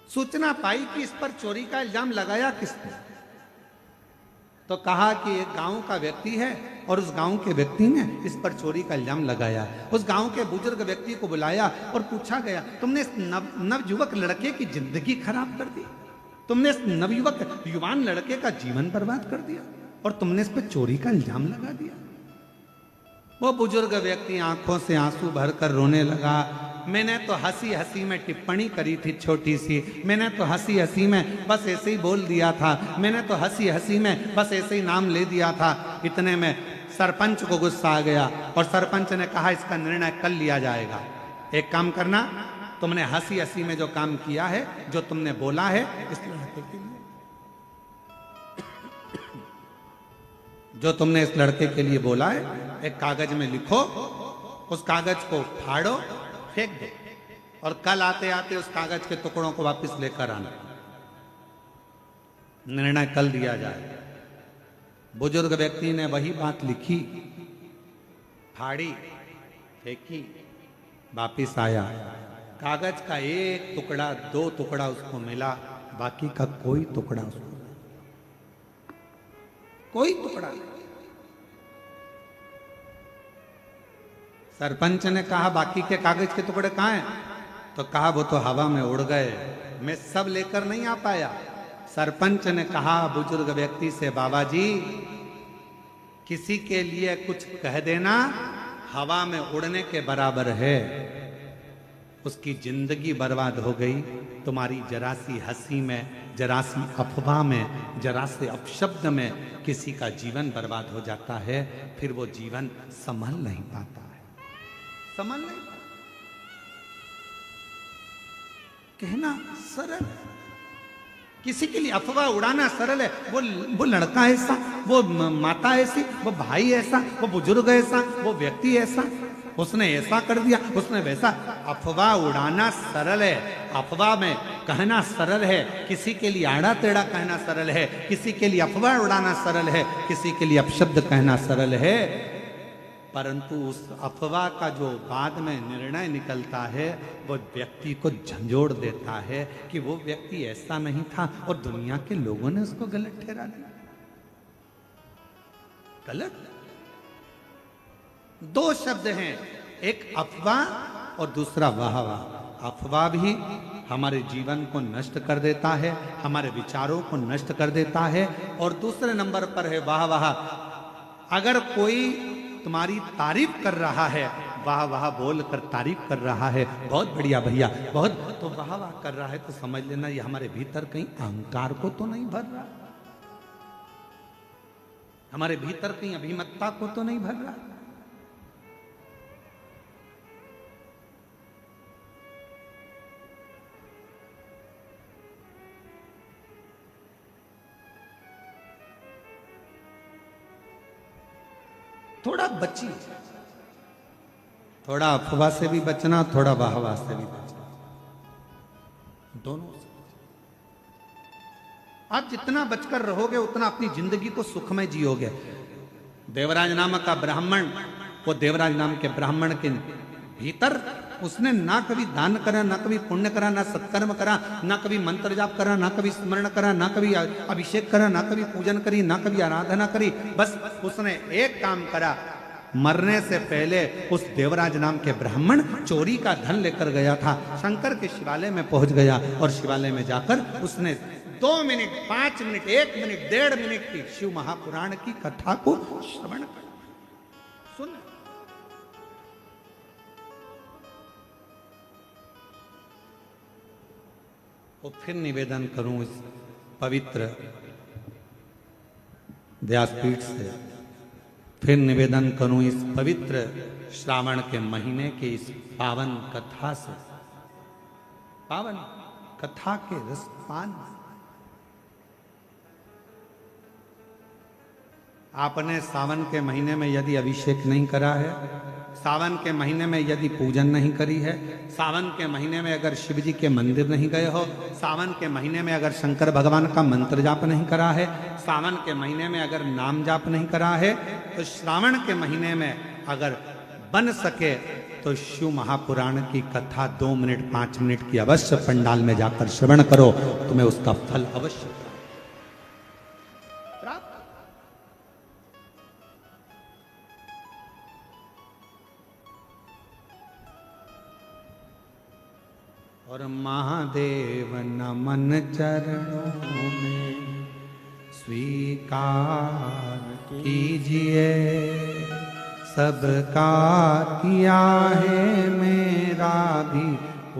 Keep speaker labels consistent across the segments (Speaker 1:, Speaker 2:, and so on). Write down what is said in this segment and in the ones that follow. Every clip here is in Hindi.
Speaker 1: सूचना पाई कि इस पर चोरी का इल्जाम लगाया किसने, तो कहा कि एक गांव का व्यक्ति है और उस गांव के व्यक्ति ने इस पर चोरी का इल्जाम लगाया। उस गांव के बुजुर्ग व्यक्ति को बुलाया और पूछा गया, तुमने इस नवयुवक लड़के की जिंदगी खराब कर दी, तुमने इस नवयुवक युवान लड़के का जीवन बर्बाद कर दिया और तुमने इस पर चोरी का इल्जाम लगा दिया। वो बुजुर्ग व्यक्ति आंखों से आंसू भरकर रोने लगा। मैंने तो हंसी हंसी में टिप्पणी करी थी छोटी सी, मैंने तो हंसी हंसी में बस ऐसे ही बोल दिया था, मैंने तो हंसी हंसी में बस ऐसे ही नाम ले दिया था। इतने में सरपंच को गुस्सा आ गया और सरपंच ने कहा इसका निर्णय कल लिया जाएगा। एक काम करना, तुमने हंसी हंसी में जो काम किया है, जो तुमने बोला है, इस लड़के के लिए, जो तुमने इस लड़के के लिए बोला है, एक कागज में लिखो, उस कागज को फाड़ो, फेंक दो और कल आते आते उस कागज के टुकड़ों को वापस लेकर आना। निर्णय कल दिया जाए। बुजुर्ग व्यक्ति ने वही बात लिखी, फाड़ी, फेंकी, वापिस आया। कागज का एक टुकड़ा, दो टुकड़ा उसको मिला, बाकी का कोई टुकड़ा उसको, कोई टुकड़ा नहीं। सरपंच ने कहा बाकी के कागज के टुकड़े कहाँ हैं? तो कहा वो तो हवा में उड़ गए, मैं सब लेकर नहीं आ पाया। सरपंच ने कहा बुजुर्ग व्यक्ति से, बाबा जी किसी के लिए कुछ कह देना हवा में उड़ने के बराबर है। उसकी जिंदगी बर्बाद हो गई तुम्हारी जरा सी हंसी में, जरा सी अफवाह में, जरा से अपशब्द में किसी का जीवन बर्बाद हो जाता है, फिर वो जीवन संभल नहीं पाता है, संभल नहीं पाता। कहना सरल है, किसी के लिए अफवाह उड़ाना सरल है। वो लड़का ऐसा, वो माता ऐसी, वो भाई ऐसा, वो बुजुर्ग ऐसा, वो व्यक्ति ऐसा, उसने ऐसा कर दिया, उसने वैसा। अफवाह उड़ाना सरल है, अफवाह में कहना सरल है, किसी के लिए आड़ा टेढ़ा कहना सरल है, किसी के लिए अफवाह उड़ाना सरल है, किसी के लिए अपशब्द कहना सरल है। परंतु उस अफवाह का जो बाद में निर्णय निकलता है वो व्यक्ति को झंझोड़ देता है कि वो व्यक्ति ऐसा नहीं था और दुनिया के लोगों ने उसको गलत ठहरा दिया। गलत दो शब्द हैं, एक अफवाह और दूसरा वाह वाह। अफवाह भी हमारे जीवन को नष्ट कर देता है, हमारे विचारों को नष्ट कर देता है। और दूसरे नंबर पर है वाह वाह। अगर कोई तुम्हारी तारीफ कर रहा है, वाह वाह बोलकर तारीफ कर रहा है, बहुत बढ़िया भैया, बहुत, तो वाह वाह कर रहा है, तो समझ लेना ये हमारे भीतर कहीं अहंकार को तो नहीं भर रहा, हमारे भीतर कहीं अभिमतता को तो नहीं भर रहा। थोड़ा बचिए, थोड़ा अफवाह से भी बचना, थोड़ा वाहवाह से भी बचना, दोनों से। आप जितना बचकर रहोगे उतना अपनी जिंदगी को सुखमय जियोगे। देवराज नामक का ब्राह्मण, वो देवराज नाम के ब्राह्मण के भीतर उसने ना कभी दान करा, ना कभी पुण्य करा, ना सत्कर्म करा, ना कभी मंत्र जाप करा, ना कभी स्मरण करा, ना कभी अभिषेक करा, ना कभी पूजन करी, ना कभी आराधना करी। बस उसने एक काम करा, मरने से पहले उस देवराज नाम के ब्राह्मण चोरी का धन लेकर गया था, शंकर के शिवालय में पहुंच गया और शिवालय में जाकर उसने 2 मिनट, 5 मिनट, 1 मिनट, 1.5 मिनट की शिव महापुराण की कथा को श्रवण कर सुन। और फिर निवेदन करूं इस पवित्र व्यासपीठ से, फिर निवेदन करूं इस पवित्र श्रावण के महीने के इस पावन कथा से, पावन कथा के रसपान। आपने सावन के महीने में यदि अभिषेक नहीं करा है, सावन के महीने में यदि पूजन नहीं करी है, सावन के महीने में अगर शिव जी के मंदिर नहीं गए हो, सावन के महीने में अगर शंकर भगवान का मंत्र जाप नहीं करा है, सावन के महीने में अगर नाम जाप नहीं करा है, तो श्रावण के महीने में अगर बन सके तो शिव महापुराण की कथा 2 मिनट 5 मिनट की अवश्य पंडाल में जाकर श्रवण करो, तुम्हें उसका फल अवश्य प्राप्त। और महादेव नमन चरणों में स्वीकार कीजिए, सबका किया है मेरा भी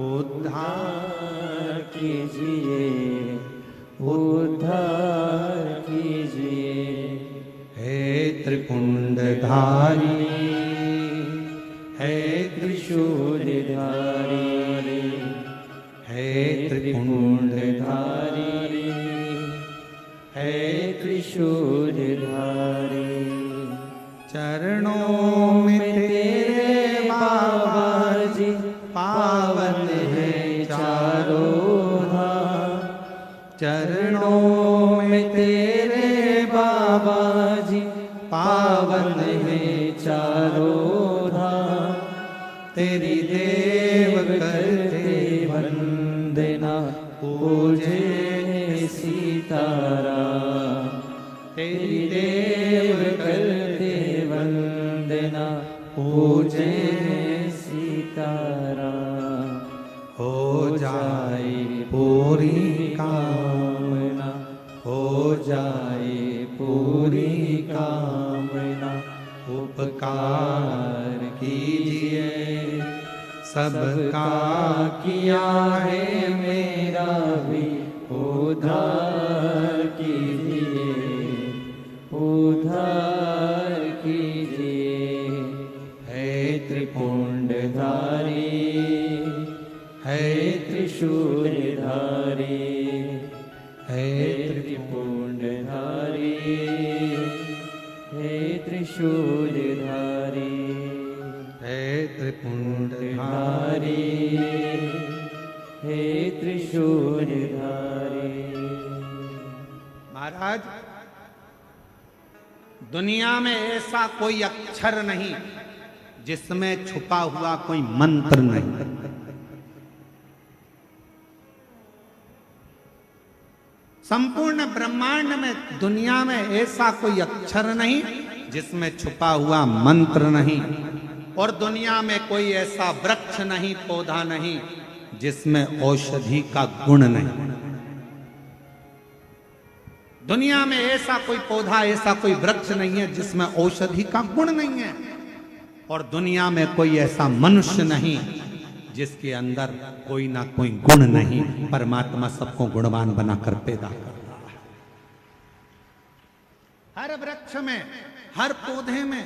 Speaker 1: उद्धार
Speaker 2: कीजिए, उद्धार कीजिए।
Speaker 1: हे त्रिपुंडधारी, हे
Speaker 2: त्रिशूलधारी,
Speaker 1: हे त्रिपुंडधारी,
Speaker 2: हे त्रिशूलधारी।
Speaker 1: चरणों में तेरे बाबा जी पावन है चारों धाम। चरणों में तेरे बाबा जी पावन है चारों धाम। तेरी देव करते वंदना पूजे सीताराम। तेरी देव करते वंदना पूजे सीताराम। हो जाए पूरी कामना, हो जाए पूरी कामना। उपकार कीजिए, सबका किया है मेरा भी
Speaker 2: उद्धार कीजिए, उद्धार कीजिए। हे त्रिपुंडधारी, हे त्रिशूलधारी, हे त्रिपुंडधारी, हे त्रिशूलधारी,
Speaker 1: हे त्रिपुंडधारी,
Speaker 2: हे त्रिशूलधारी।
Speaker 1: महाराज, दुनिया में ऐसा कोई अक्षर नहीं जिसमें छुपा हुआ कोई मंत्र नहीं। संपूर्ण ब्रह्मांड में, दुनिया में ऐसा कोई अक्षर नहीं जिसमें छुपा हुआ मंत्र नहीं। और दुनिया में कोई ऐसा वृक्ष नहीं, पौधा नहीं जिसमें औषधि का गुण नहीं। दुनिया में ऐसा कोई पौधा, ऐसा कोई वृक्ष नहीं है जिसमें औषधि का गुण नहीं है। और दुनिया में कोई ऐसा मनुष्य नहीं जिसके अंदर कोई ना कोई गुण नहीं। परमात्मा सबको गुणवान बनाकर पैदा करता है। हर वृक्ष में, हर पौधे में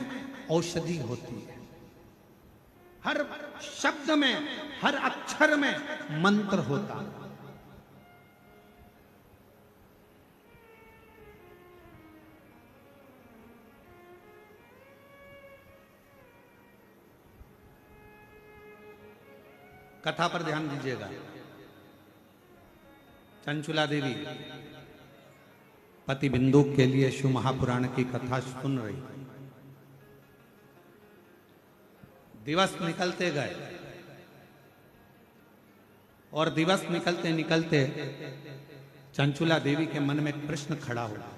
Speaker 1: औषधि होती है। हर शब्द में, हर अक्षर में मंत्र होता है। कथा पर ध्यान दीजिएगा। चंचुला देवी पति बिंदु के लिए शिव महापुराण की कथा सुन रही। दिवस निकलते गए और दिवस निकलते निकलते चंचुला देवी के मन में एक प्रश्न खड़ा हुआ।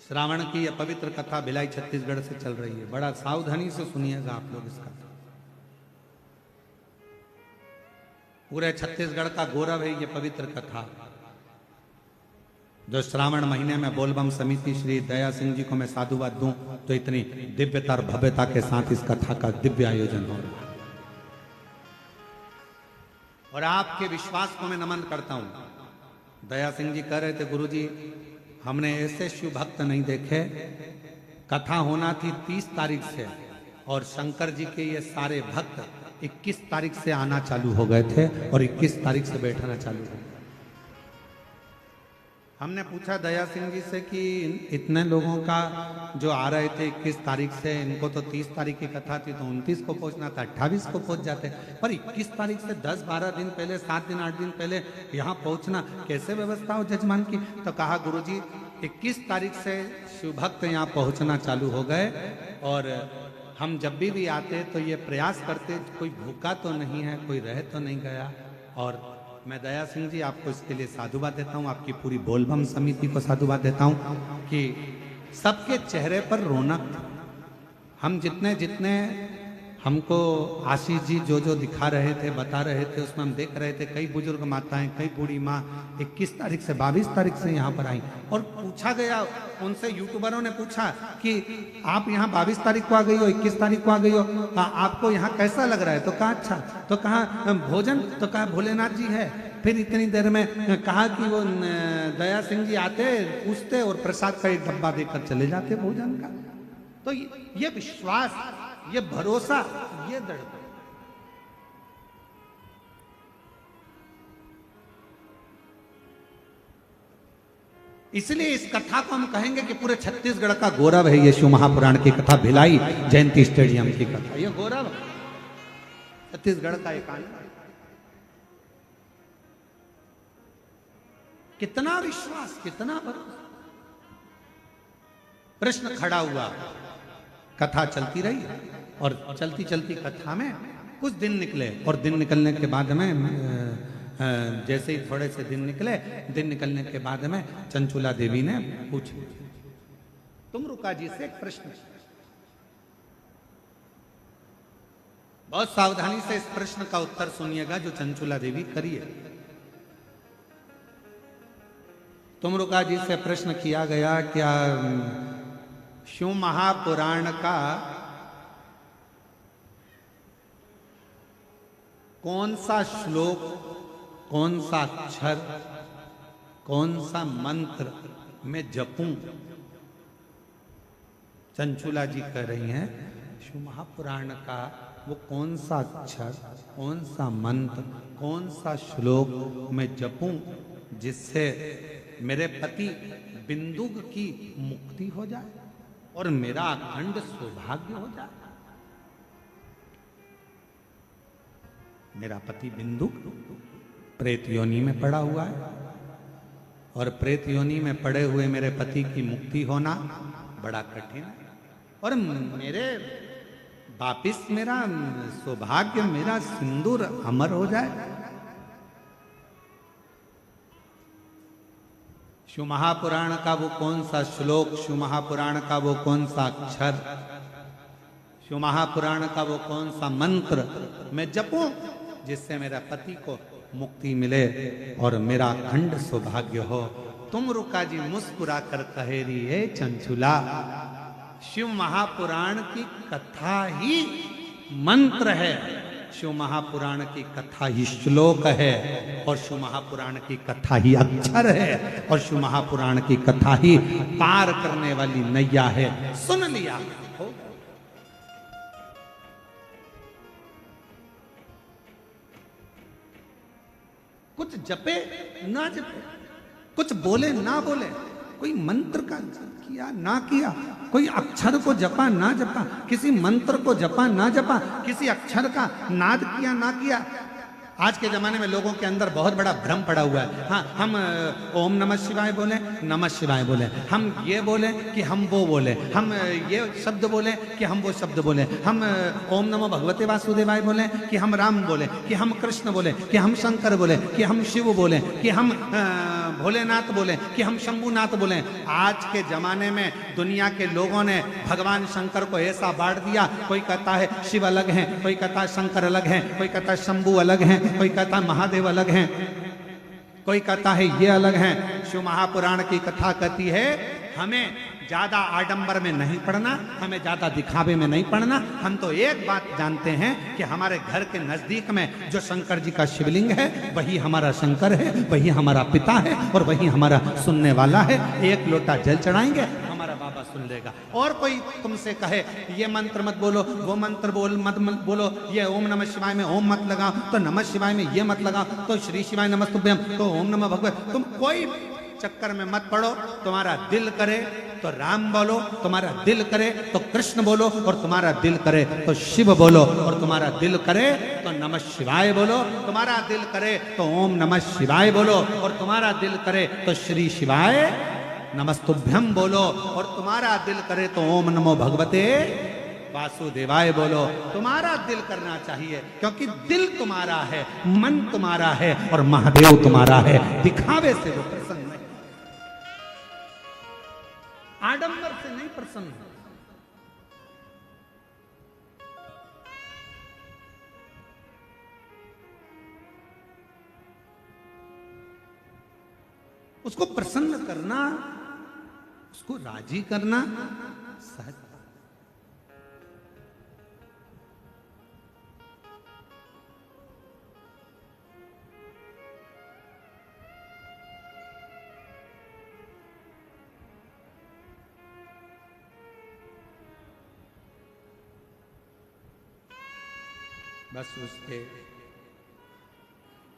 Speaker 1: श्रावण की यह पवित्र कथा भिलाई छत्तीसगढ़ से चल रही है। बड़ा सावधानी से सुनिएगा आप लोग इसका। पूरे छत्तीसगढ़ का गौरव है ये पवित्र कथा, जो श्रावण महीने में बोलबम समिति श्री दया सिंह जी को मैं साधुवाद दूं तो इतनी दिव्यता और भव्यता के साथ इस कथा का दिव्य आयोजन हो रहा है। और आपके विश्वास को मैं नमन करता हूं। दया सिंह जी कह रहे थे, गुरुजी हमने ऐसे शिव भक्त नहीं देखे। कथा होना थी 30 तारीख से और शंकर जी के ये सारे भक्त 21 तारीख से आना चालू हो गए थे और 21 तारीख से बैठना चालू हो गया। हमने पूछा दया सिंह जी से कि इतने लोगों का जो आ रहे थे 21 तारीख से, इनको तो 30 तारीख की कथा थी तो 29 को पहुंचना था, 28 को पहुंच जाते, पर 21 तारीख से 10-12 दिन पहले, 7 दिन 8 दिन पहले यहाँ पहुंचना कैसे व्यवस्था हो जजमान की? तो कहा गुरुजी 21 तारीख से शिव भक्त यहाँ पहुँचना चालू हो गए और हम जब भी आते तो ये प्रयास करते कोई भूखा तो नहीं है, कोई रह तो नहीं गया। और मैं दया सिंह जी आपको इसके लिए साधुवाद देता हूँ, आपकी पूरी बोलबम समिति को साधुवाद देता हूँ कि सबके चेहरे पर रौनक। हम जितने जितने हमको आशीष जी जो जो दिखा रहे थे, बता रहे थे, उसमें हम देख रहे थे कई बुजुर्ग माताएं, कई बूढ़ी माँ 21 तारीख से 22 तारीख से यहाँ पर आई। और पूछा गया उनसे, यूट्यूबरों ने पूछा कि आप यहाँ 22 तारीख को आ गई हो, 21 तारीख को आ गई हो, आपको यहाँ कैसा लग रहा है? तो कहा अच्छा, तो कहा भोजन, तो कहा भोलेनाथ जी है। फिर इतनी देर में कहा कि वो दया सिंह जी आते, पूछते और प्रसाद का एक डब्बा देकर चले जाते भोजन का। तो ये विश्वास, ये भरोसा, ये दृढ़ता। इसलिए इस कथा को हम कहेंगे कि पूरे छत्तीसगढ़ का गौरव है ये शिव महापुराण की कथा, भिलाई जयंती स्टेडियम की कथा, ये गौरव छत्तीसगढ़ का एक आनंद। कितना विश्वास, कितना भरोसा। प्रश्न खड़ा हुआ, कथा चलती रही और चलती चलती कथा में कुछ दिन निकले और दिन निकलने के बाद में जैसे ही थोड़े से दिन निकले, दिन निकलने के बाद में चंचुला देवी ने पूछा, तुमरुका जी से एक प्रश्न। बहुत सावधानी से इस प्रश्न का उत्तर सुनिएगा जो चंचुला देवी करिए। तुमरुका जी से प्रश्न किया गया, क्या शिव महापुराण का कौन सा श्लोक, कौन सा अक्षर, कौन सा मंत्र मैं जपूं? चंचुला जी कह रही हैं शिव महापुराण का वो कौन सा अक्षर, कौन सा मंत्र, कौन सा श्लोक मैं जपूं जिससे मेरे पति बिंदुक की मुक्ति हो जाए और मेरा अखंड सौभाग्य हो जाए। मेरा पति बिंदुक प्रेत योनि में पड़ा हुआ है और प्रेत योनि में पड़े हुए मेरे पति की मुक्ति होना बड़ा कठिन है और मेरे वापिस मेरा सौभाग्य, मेरा सिंदूर अमर हो जाए। शिव महापुराण का वो कौन सा श्लोक, शिव महापुराण का वो कौन सा अक्षर, शिव महापुराण का वो कौन सा मंत्र मैं जपूं जिससे मेरा पति को मुक्ति मिले और मेरा अखंड सौभाग्य हो? तुमरुका जी मुस्कुरा कर कहे रही है, चंचुला शिव महापुराण की कथा ही मंत्र है, शिव महापुराण की कथा ही श्लोक है और शिव महापुराण की कथा ही अक्षर है और शिव महापुराण की कथा ही पार करने वाली नैया है। सुन लिया हो? कुछ जपे ना जपे, कुछ बोले ना बोले, कोई मंत्र का किया ना किया, कोई अक्षर को जपा ना जपा, किसी मंत्र को जपा ना जपा, किसी अक्षर का नाद किया ना किया। आज के जमाने में लोगों के अंदर बहुत बड़ा भ्रम पड़ा हुआ है। हाँ, हम ओम नमः शिवाय बोले, नमः शिवाय बोले, हम ये बोले कि हम वो बोले, हम ये शब्द बोले कि हम वो शब्द बोले, हम ओम नमो भगवते वासुदेवाय बोले कि हम राम बोले, कि हम कृष्ण बोले, कि हम शंकर बोले, कि हम शिव बोले, कि हम भोलेनाथ बोले, कि हम शंभुनाथ बोले। आज के जमाने में दुनिया के लोगों ने भगवान शंकर को ऐसा बांट दिया, कोई कहता है शिव अलग है, कोई कहता है शंकर अलग है, कोई कहता है शंभु अलग है, कोई कहता है महादेव अलग हैं, कोई कहता है ये अलग हैं। शिव महापुराण की कथा कहती है हमें ज्यादा आडंबर में नहीं पढ़ना, हमें ज्यादा दिखावे में नहीं पढ़ना। हम तो एक बात जानते हैं कि हमारे घर के नजदीक में जो शंकर जी का शिवलिंग है वही हमारा शंकर है, वही हमारा पिता है और वही हमारा सुनने वाला है। एक लोटा जल चढ़ाएंगे, हमारा बाबा सुन लेगा। और कोई तुमसे कहे ये मंत्र मत बोलो, वो मंत्र मत बोलो, ये ओम नमः शिवाय में ओम मत लगाओ, तो नमः शिवाय में ये मत लगाओ, तो श्री शिवाय नमस्तुभ्यम, तो ओम नमः भगवत, तुम कोई चक्कर में मत पड़ो। तुम्हारा दिल करे तो राम बोलो, तुम्हारा दिल करे तो कृष्ण बोलो, और तुम्हारा दिल करे तो शिव बोलो, और तुम्हारा दिल करे तो नमः शिवाय बोलो, तुम्हारा दिल करे तो ओम नमः शिवाय बोलो, और तुम्हारा दिल करे तो श्री शिवाय नमस्तुभ्यम बोलो, और तुम्हारा दिल करे तो ओम नमो भगवते वासुदेवाय बोलो। तुम्हारा दिल करना चाहिए, क्योंकि दिल तुम्हारा है, मन तुम्हारा है और महादेव तुम्हारा है। दिखावे से वो प्रसन्न नहीं, आडंबर से नहीं प्रसन्न। उसको प्रसन्न करना, उसको राजी करना सहज। बस उसके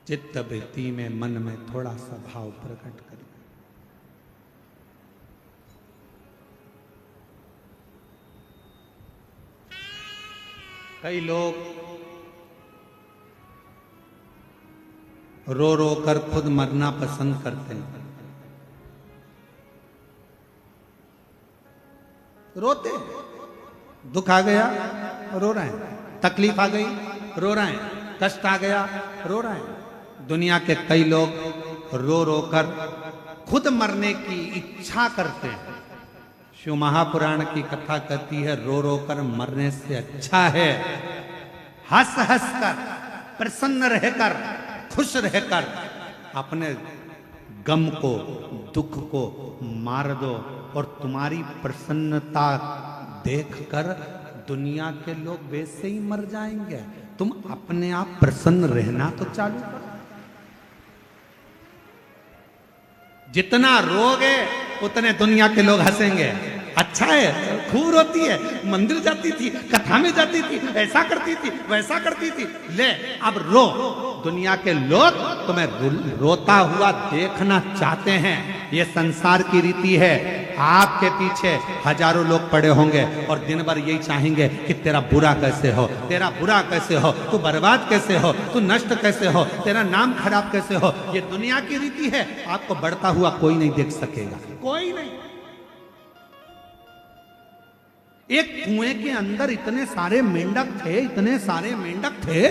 Speaker 1: चित्त वृत्ति में, मन में थोड़ा सा भाव प्रकट कर। कई लोग रो रो कर खुद मरना पसंद करते हैं। रोते, दुख आ गया रो रहे हैं, तकलीफ आ गई रो रहे हैं, कष्ट आ गया रो रहे हैं। दुनिया के कई लोग रो रो कर खुद मरने की इच्छा करते हैं। शिव महापुराण की कथा कहती है, रो रो कर मरने से अच्छा है हंस हंस कर, प्रसन्न रहकर, खुश रहकर अपने गम को, दुख को मार दो, और तुम्हारी प्रसन्नता देखकर दुनिया के लोग वैसे ही मर जाएंगे। तुम अपने आप प्रसन्न रहना तो चालू करो। जितना रोगे उतने दुनिया के लोग हंसेंगे। अच्छा है, खूब रोती है, मंदिर जाती थी, कथा में जाती थी, ऐसा करती थी, वैसा करती थी, ले अब रो। दुनिया के लोग तुम्हें रोता हुआ देखना चाहते हैं। ये संसार की रीति है। आपके पीछे हजारों लोग पड़े होंगे और दिन भर यही चाहेंगे कि तेरा बुरा कैसे हो, तेरा बुरा कैसे हो, तू बर्बाद कैसे हो, तू नष्ट कैसे हो, तेरा नाम खराब कैसे हो। ये दुनिया की रीति है। आपको बढ़ता हुआ कोई नहीं देख सकेगा, कोई नहीं। एक कुएं के अंदर इतने सारे मेंढक थे, इतने सारे मेंढक थे।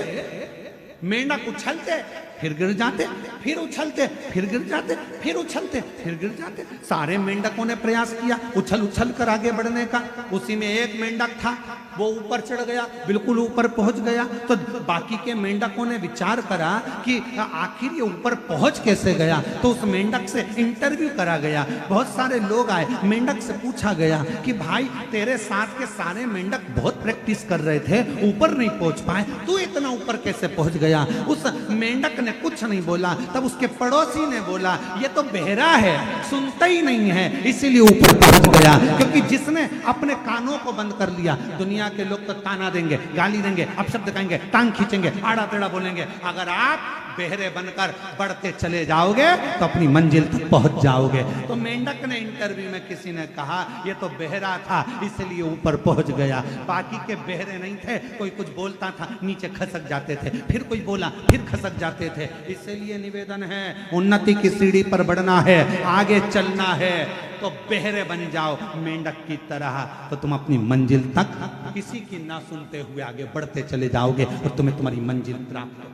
Speaker 1: मेंढक उछलते फिर गिर जाते, फिर उछलते फिर गिर जाते, फिर उछलते फिर गिर जाते। सारे मेंढकों ने प्रयास किया उछल उछल कर आगे बढ़ने का। उसी में एक मेंढक था, वो ऊपर चढ़ गया, बिल्कुल ऊपर पहुंच गया। तो बाकी के मेंढकों ने विचार करा कि आखिर ये ऊपर पहुंच कैसे गया। तो उस मेंढक से इंटरव्यू करा गया। बहुत सारे लोग आए, मेंढक से पूछा गया कि भाई तेरे साथ के सारे मेंढक बहुत प्रैक्टिस कर रहे थे, ऊपर नहीं पहुंच पाए, तू इतना ऊपर कैसे पहुंच गया। उस मेंढक ने कुछ नहीं बोला। तब उसके पड़ोसी ने बोला, ये तो बहरा है, सुनता ही नहीं है, इसीलिए ऊपर पहुंच गया। क्योंकि जिसने अपने कानों को बंद कर लिया, दुनिया के लोग तो ताना देंगे, गाली देंगे, अपशब्द कहेंगे, टांग खींचेंगे, आड़ा टेढ़ा बोलेंगे। अगर आप बहरे बनकर बढ़ते चले जाओगे तो अपनी मंजिल तक पहुंच जाओगे। तो मेंढक ने इंटरव्यू में किसी ने कहा, ये तो बहरा था इसलिए ऊपर पहुंच गया। बाकी के बहरे नहीं थे, कोई कुछ बोलता था नीचे खसक जाते थे, फिर कोई बोला फिर खसक जाते थे। इसलिए निवेदन है, उन्नति की सीढ़ी पर बढ़ना है, आगे चलना है तो बहरे बन जाओ मेंढक की तरह। तो तुम अपनी मंजिल तक किसी की ना सुनते हुए आगे बढ़ते चले जाओगे और तुम्हें तुम्हारी मंजिल प्राप्त हो।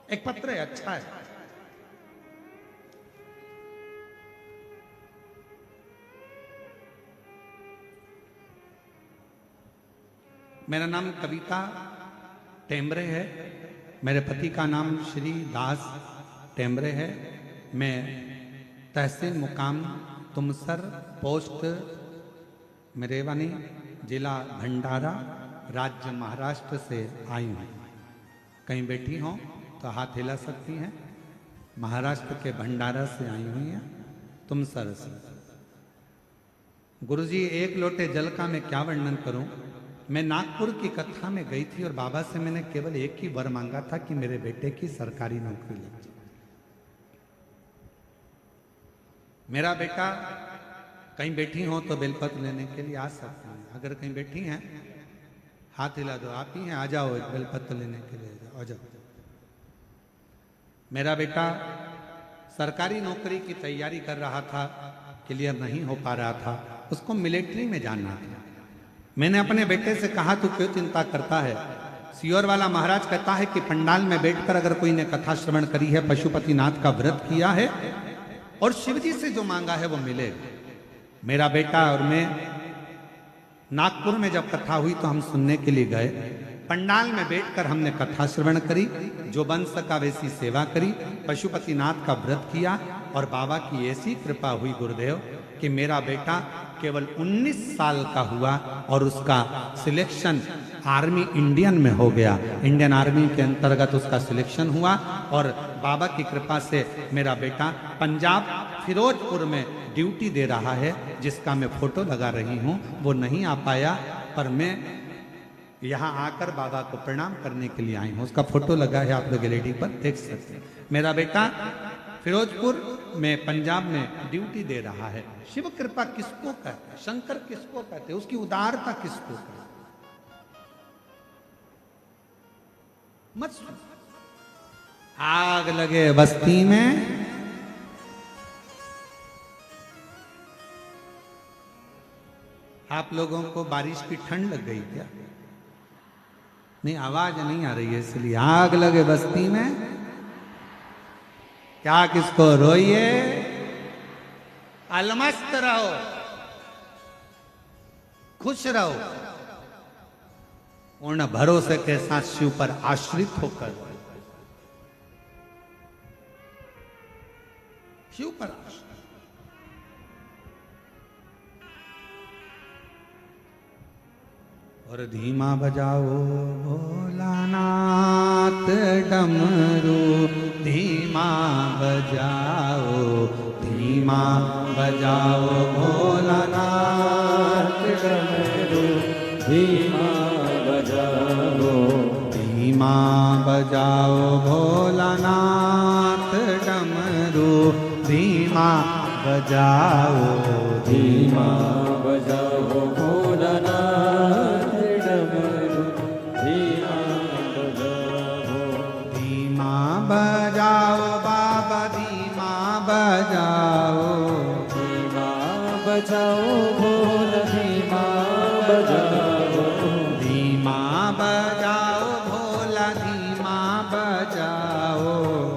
Speaker 1: एक पत्र है, अच्छा है। मेरा नाम कविता टेम्बरे है। मेरे पति का नाम श्री दास टेम्बरे है। मैं तहसील मुकाम तुमसर, पोस्ट मेरेवानी, जिला भंडारा, राज्य महाराष्ट्र से आई हूँ। कहीं बैठी हों तो हाथ हिला सकती हैं। महाराष्ट्र के भंडारा से आई हुई हैं, तुमसर से। गुरुजी, एक लोटे जल का मैं क्या वर्णन करूं। मैं नागपुर की कथा में गई थी और बाबा से मैंने केवल एक ही वर मांगा था कि मेरे बेटे की सरकारी नौकरी लग जाए। मेरा बेटा कहीं बैठी हो तो बेलपत्र लेने के लिए आ सकते हैं। अगर कहीं बैठी हैं हाथ हिला दो, आप ही हैं, आ जाओ, एक बेलपत्र लेने के लिए आ जाओ। मेरा बेटा सरकारी नौकरी की तैयारी कर रहा था, क्लियर नहीं हो पा रहा था, उसको मिलिट्री में जाना था। मैंने अपने बेटे से कहा तू क्यों चिंता करता है? सियोर वाला महाराज कहता है कि पंडाल में बैठकर अगर कोई ने कथा श्रवण करी है, पशुपतिनाथ का व्रत किया है और शिवजी से जो मांगा है वो मिलेगा। मेरा बेटा और मैं नागपुर में जब कथा हुई तो हम सुनने के लिए गए। पंडाल में बैठकर हमने कथा श्रवण करी, जो बन सका वैसी सेवा करी, पशुपतिनाथ का व्रत किया और बाबा की ऐसी कृपा हुई गुरुदेव कि मेरा बेटा केवल 19 साल का हुआ और उसका सिलेक्शन आर्मी इंडियन में हो गया। इंडियन आर्मी के अंतर्गत उसका सिलेक्शन हुआ और बाबा की कृपा से मेरा बेटा पंजाब फिरोजपुर में ड्यूटी दे रहा है, जिसका मैं फोटो लगा रही हूँ। वो नहीं आ पाया पर मैं यहाँ आकर बाबा को प्रणाम करने के लिए आई हूँ। उसका फोटो लगा है, आप लोग गैलरी पर देख सकते हैं। मेरा बेटा फिरोजपुर में पंजाब में ड्यूटी दे रहा है। शिव कृपा किसको कहते हैं? शंकर किसको कहते हैं? उसकी उदारता किसको कहते हैं? मत सुन। आग लगे बस्ती में, आप लोगों को बारिश की ठंड लग गई क्या? नहीं, आवाज नहीं आ रही है इसलिए। आग लगे बस्ती में क्या किसको रोइए, अलमस्त रहो, खुश रहो, पूर्ण भरोसे के साथ शिव पर आश्रित होकर, शिव पर आश्रित। और धीमा बजाओ भोलानाथ डमरू, धीमा बजाओ, धीमा बजाओ भोलानाथ डमरू,
Speaker 2: धीमा बजाओ,
Speaker 1: धीमा बजाओ भोलानाथ डमरू, धीमा बजाओ,
Speaker 2: धीमा बजाओ भोलानाथ डमरू, धीमा बजाओ,
Speaker 1: धीमा बजाओ बाबा, धीमा बजाओ,
Speaker 2: धीमा बजाओ भोला, धीमा बजाओ,
Speaker 1: धीमा बजाओ भोला, धीमा बजाओ,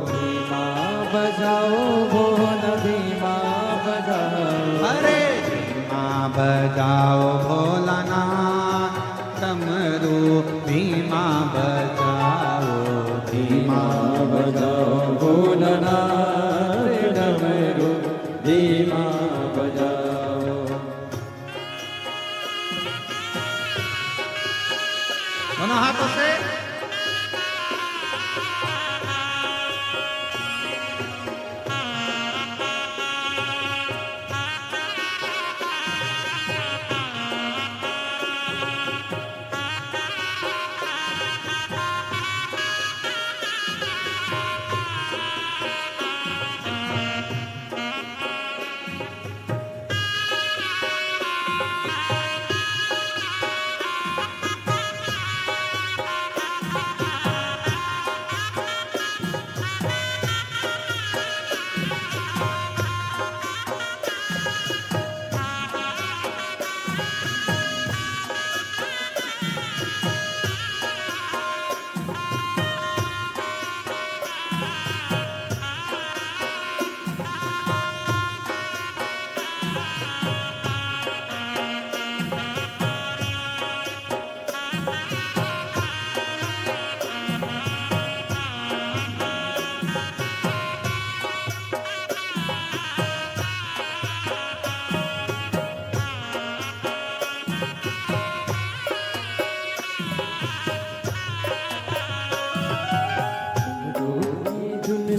Speaker 2: धीमा बजाओ भोला, धीमा बजाओ,
Speaker 1: अरे धीमा बजाओ भोलानाथ डमरू, धीमा बजाओ, धीमा
Speaker 2: बजाओ भोलानाथ डमरू, धीमा बजाओ।
Speaker 1: दोनों हाथों से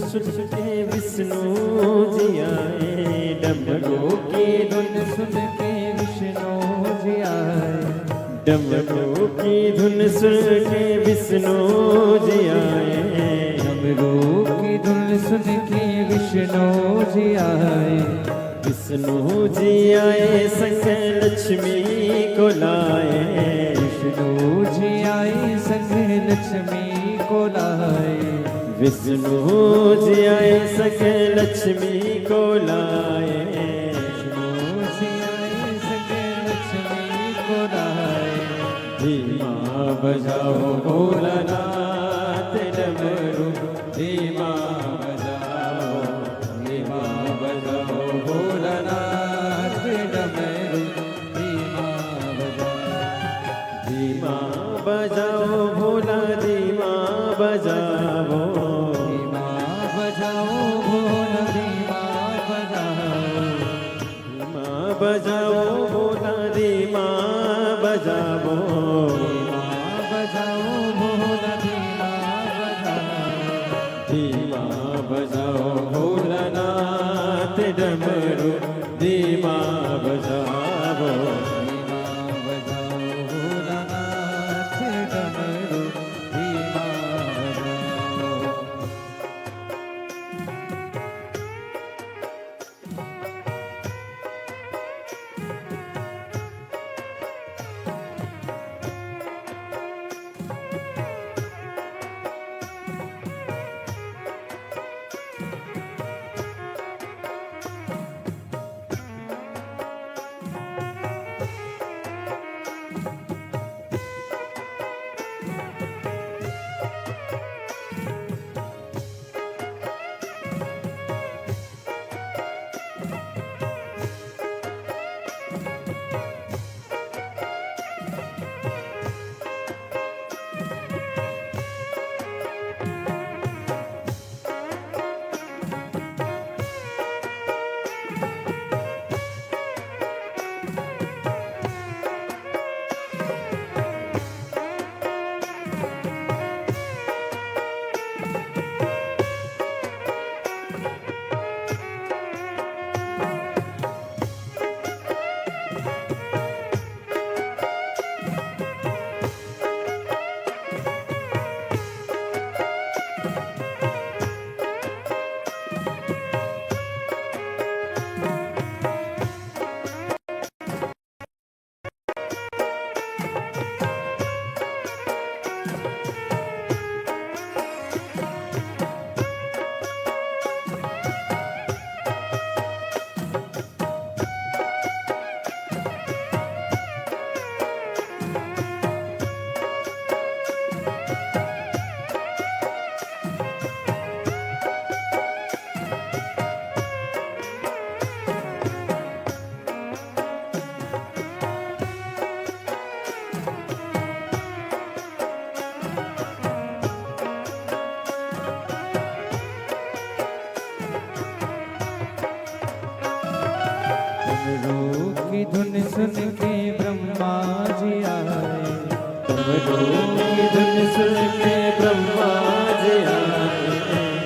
Speaker 2: सुन के विष्णु जी आए, डमरू की धुन सुन के विष्णु जी आए, डमरू की धुन सुन के विष्णु जी आए, डमरू की धुन सुन के विष्णु जी आए, विष्णु जी आए संग लक्ष्मी को लाए, विष्णु जी आए संग लक्ष्मी को लाए, विष्णु जी आए सके लक्ष्मी को लाए,
Speaker 3: विष्णु जी आए सके लक्ष्मी को लाए।
Speaker 2: धीमा बजाओ भोलानाथ डमरू, धीमा बजाओ, धीमा बजाओ भोलानाथ डमरू,
Speaker 3: धीमा बजाओ,
Speaker 2: धीमा बजाओ भोला, धीमा बजाओ,
Speaker 3: धीमा बजाओ भोला, धीमा बजाओ,
Speaker 2: धीमा बजाओ भोला, धीमा बजाओ,
Speaker 3: धीमा बजाओ भोला, धीमा बजाओ,
Speaker 2: धीमा बजाओ भोलानाथ डमरू, धीमा बजाओ,
Speaker 3: धीमा बजाओ भोलानाथ डमरू, धीमा बजाओ। डमरू की धुन सुन के ब्रह्मा जी आए,
Speaker 2: डमरू की धुन सुन के ब्रह्मा जी आए,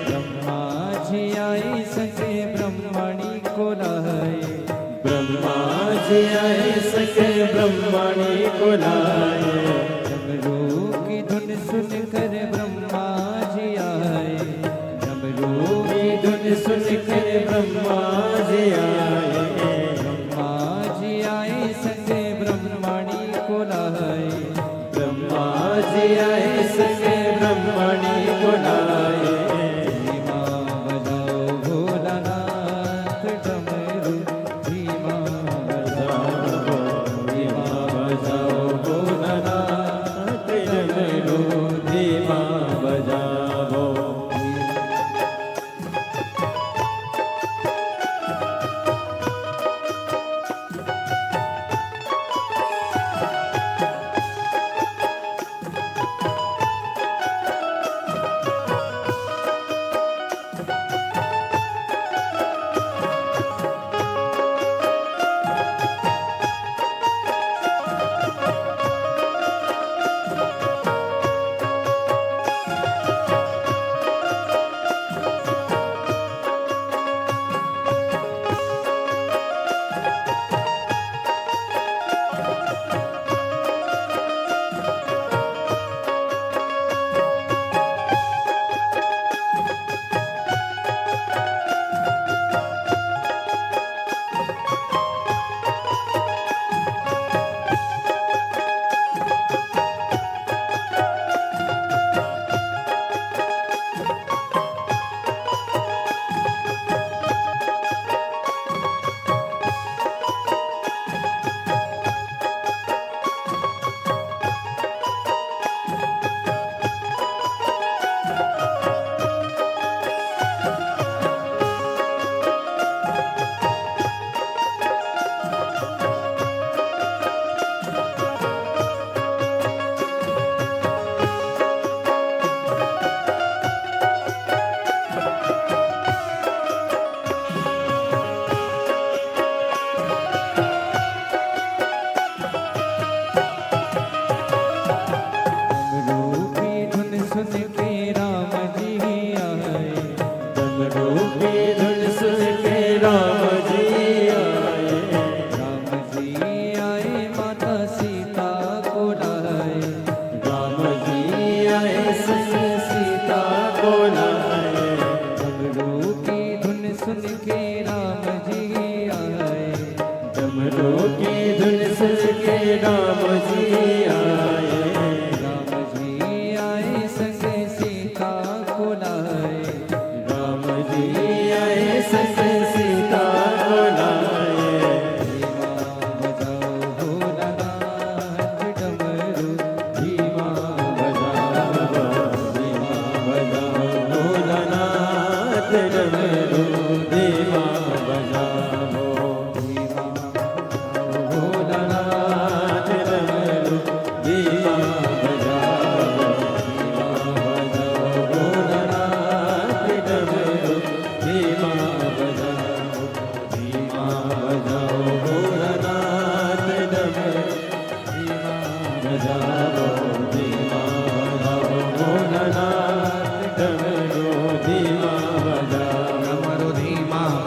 Speaker 3: ब्रह्मा जी आए सके ब्रह्मणी को लाए,
Speaker 2: ब्रह्मा जी आए सके ब्रह्मणी को लाए,
Speaker 3: डमरू की धुन सुन कर ब्रह्मा जी आए, डमरू
Speaker 2: की धुन सुन के ब्रह्मा जी आए,
Speaker 3: ब्रह्मा जी आए सके ब्रह्मणी को लाए,
Speaker 2: ब्रह्मा जी आए सके ब्रह्मणी को लाए,
Speaker 3: धीमा बजाओ भोलानाथ डमरू, धीमा बजाओ,
Speaker 2: धीमा बजाओ भोलानाथ डमरू, धीमा बजाओ। संग सीता को लाए।
Speaker 3: डमरू की धुन सुन के राम जी आए।
Speaker 2: डमरू की धुन सुन के राम जी आए।
Speaker 3: राम जी आए संग सीता को लाए।
Speaker 2: राम जी आए संग सीता को लाए।
Speaker 3: धीमा बजाओ भोलानाथ डमरू।
Speaker 2: धीमा बजाओ भोलानाथ डमरू। धीमा बजाओ भोलानाथ डमरू। धीमा बजाओ धीमा बजाओ भोलानाथ डमरू। धीमा बजाओ धीमा बजाओ भोलानाथ डमरू। धीमा बजाओ
Speaker 1: डमरू धीमा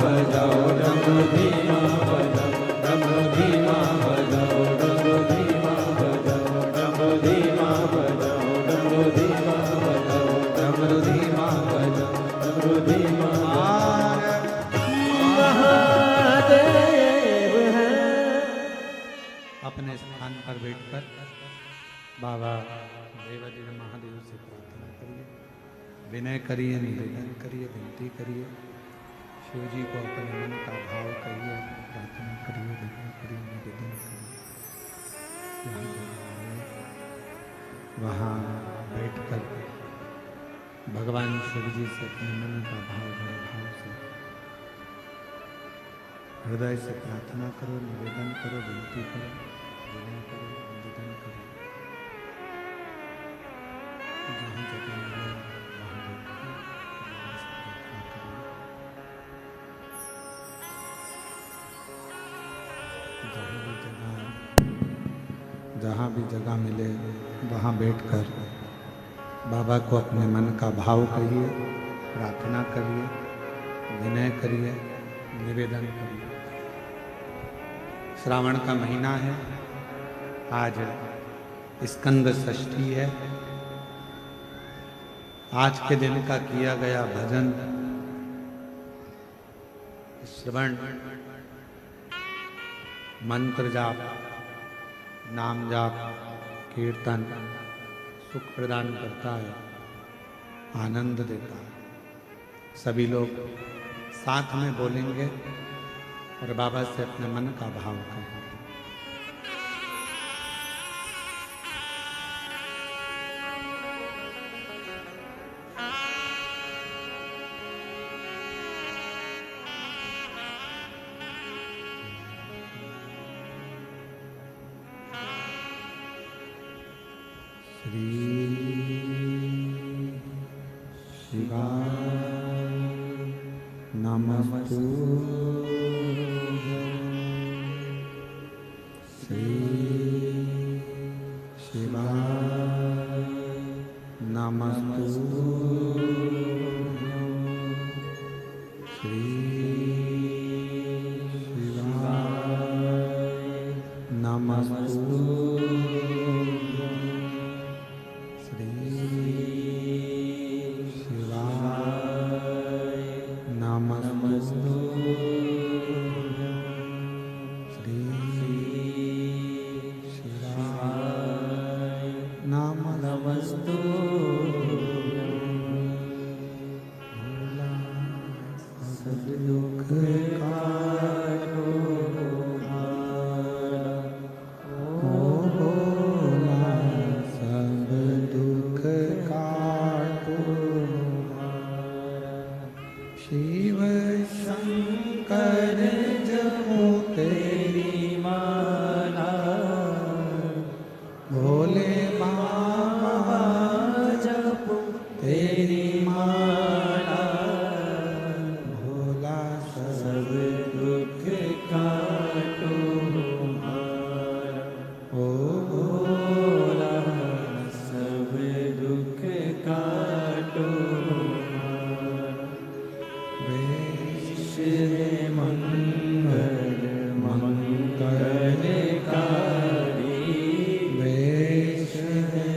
Speaker 1: बजाओ, डमरू धीमा बजाओ, डमरू धीमा बजाओ, डमरू धीमा बजाओ, डमरू धीमा बजाओ, डमरू धीमा बजाओ, डमरू धीमा बजाओ,
Speaker 2: डमरू धीमा
Speaker 1: महादेव है। अपने स्थान पर बैठकर बाबा देवादिदेव महादेव से प्रार्थना करिए, विनय करिए, निवेदन करिए, विनती करिए। शिव जी को अपने मन का भाव कहिए, प्रार्थना करिए, विनय करिए, निवेदन करिए। जहाँ जगह है, वहाँ बैठकर भगवान शिव जी से अपने मन का भाव बड़े भाव से हृदय से प्रार्थना करो, निवेदन करो, विनती करो, विनय करो, निवेदन करो। जहाँ जगह मिले वहाँ बैठकर भगवान से प्रार्थना करो। जहाँ भी जगह मिले वहाँ बैठकर बाबा को अपने मन का भाव कहिए, प्रार्थना करिए, विनय करिए, निवेदन करिए। श्रावण का महीना है, आज स्कंद षष्ठी है। आज के दिन का किया गया भजन, श्रवण, मंत्र जाप, नाम जाप, कीर्तन सुख प्रदान करता है, आनंद देता है। सभी लोग साथ में बोलेंगे और बाबा से अपने मन का भाव करेंगे। श्री शिवाय नमस्तुभ्यं। श्री शिवाय नमस्तुभ्यं। श्री शिवाय नमस्तुभ्यं। श्री शिवाय नमस्तुभ्यं। श्री शिवाय नमस्तुभ्यं। भोला सब दुख काटो हारा, ओ भोला सब दुख काटो हारा। शिव शंकर जपो तेरी माला, भोले बाबा जपो तेरी माला। भोला सब दुख काटो हारा, ओ भोला सब दुख काटो हारा। वेश मंगल मंगलकारी, वेश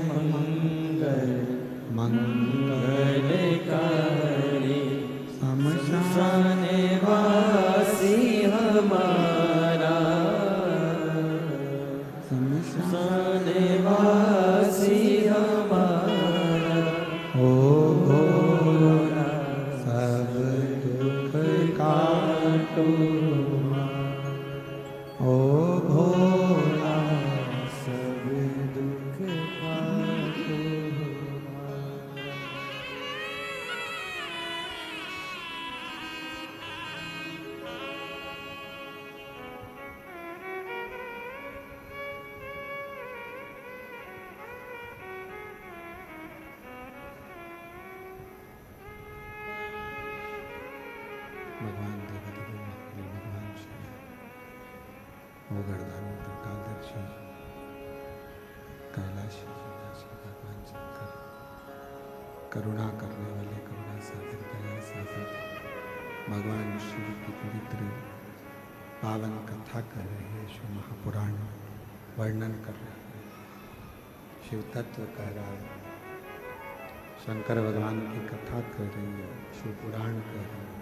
Speaker 1: मंगल
Speaker 3: मंगलकारी
Speaker 1: शमशान
Speaker 3: वासी हमारा
Speaker 1: शमशान
Speaker 3: वासी हमारा
Speaker 1: ओ भोला सब दुख काटो ओ भोला
Speaker 3: सब दुख काटो
Speaker 1: भगवान देवादिदेव महादेव भगवान शिव वो गर्दानी त्रिकालदर्शी कैलाशी कैलाशी भगवान शंकर करुणा करने वाले करुणा सागर दया सागर भगवान शिव की पवित्र पावन कथा कर रहे हैं। शिव महापुराण वर्णन कर रहे हैं, शिव तत्व कह रहा है, शंकर भगवान की कथा कर रही है, शिव पुराण कर रही है।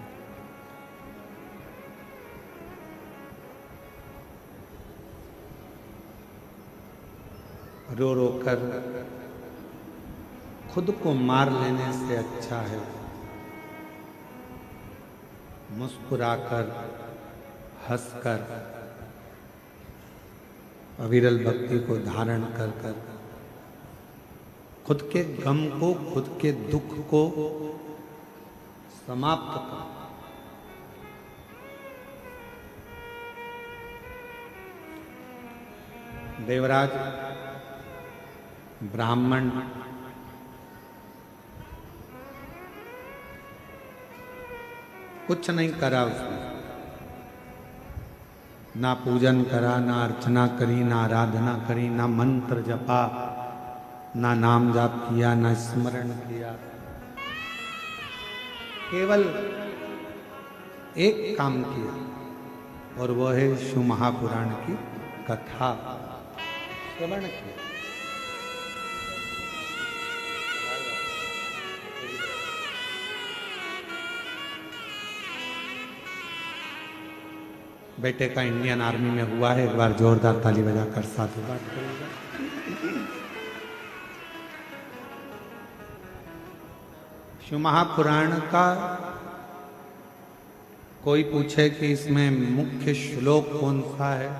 Speaker 1: रो रो कर खुद को मार लेने से अच्छा है मुस्कुराकर हंसकर अविरल भक्ति को धारण कर कर खुद के गम को खुद के दुख को समाप्त कर। देवराज ब्राह्मण कुछ नहीं करा उसने, ना पूजन करा, ना अर्चना करी, ना आराधना करी, ना मंत्र जपा, ना नाम जाप किया, ना स्मरण किया। केवल एक काम किया और वह है शिव महापुराण की कथा श्रवण किया। बेटे का इंडियन आर्मी में हुआ है, एक बार जोरदार ताली बजाकर साधुवाद करेगा। शिव महापुराण का कोई पूछे कि इसमें मुख्य श्लोक कौन सा है,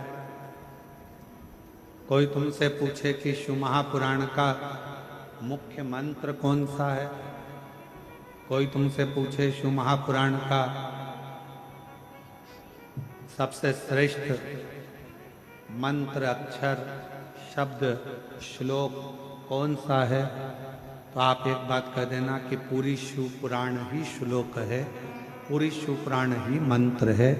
Speaker 1: कोई तुमसे पूछे कि शिव महापुराण का मुख्य मंत्र कौन सा है, कोई तुमसे पूछे शिव महापुराण का सबसे श्रेष्ठ मंत्र अक्षर शब्द श्लोक कौन सा है, तो आप एक बात कह देना कि पूरी शिव पुराण ही श्लोक है, पूरी शिव पुराण ही मंत्र है,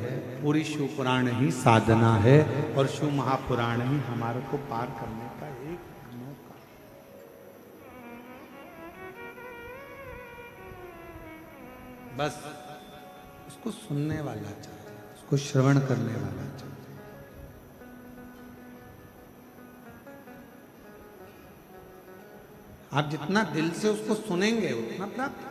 Speaker 1: पूरी शिव पुराण ही साधना है और शिव महापुराण ही हमारे को पार करने का एक मौका। बस उसको सुनने वाला चाहिए, उसको श्रवण करने वाला चाहिए। आप जितना दिल से उसको सुनेंगे उतना प्राप्त।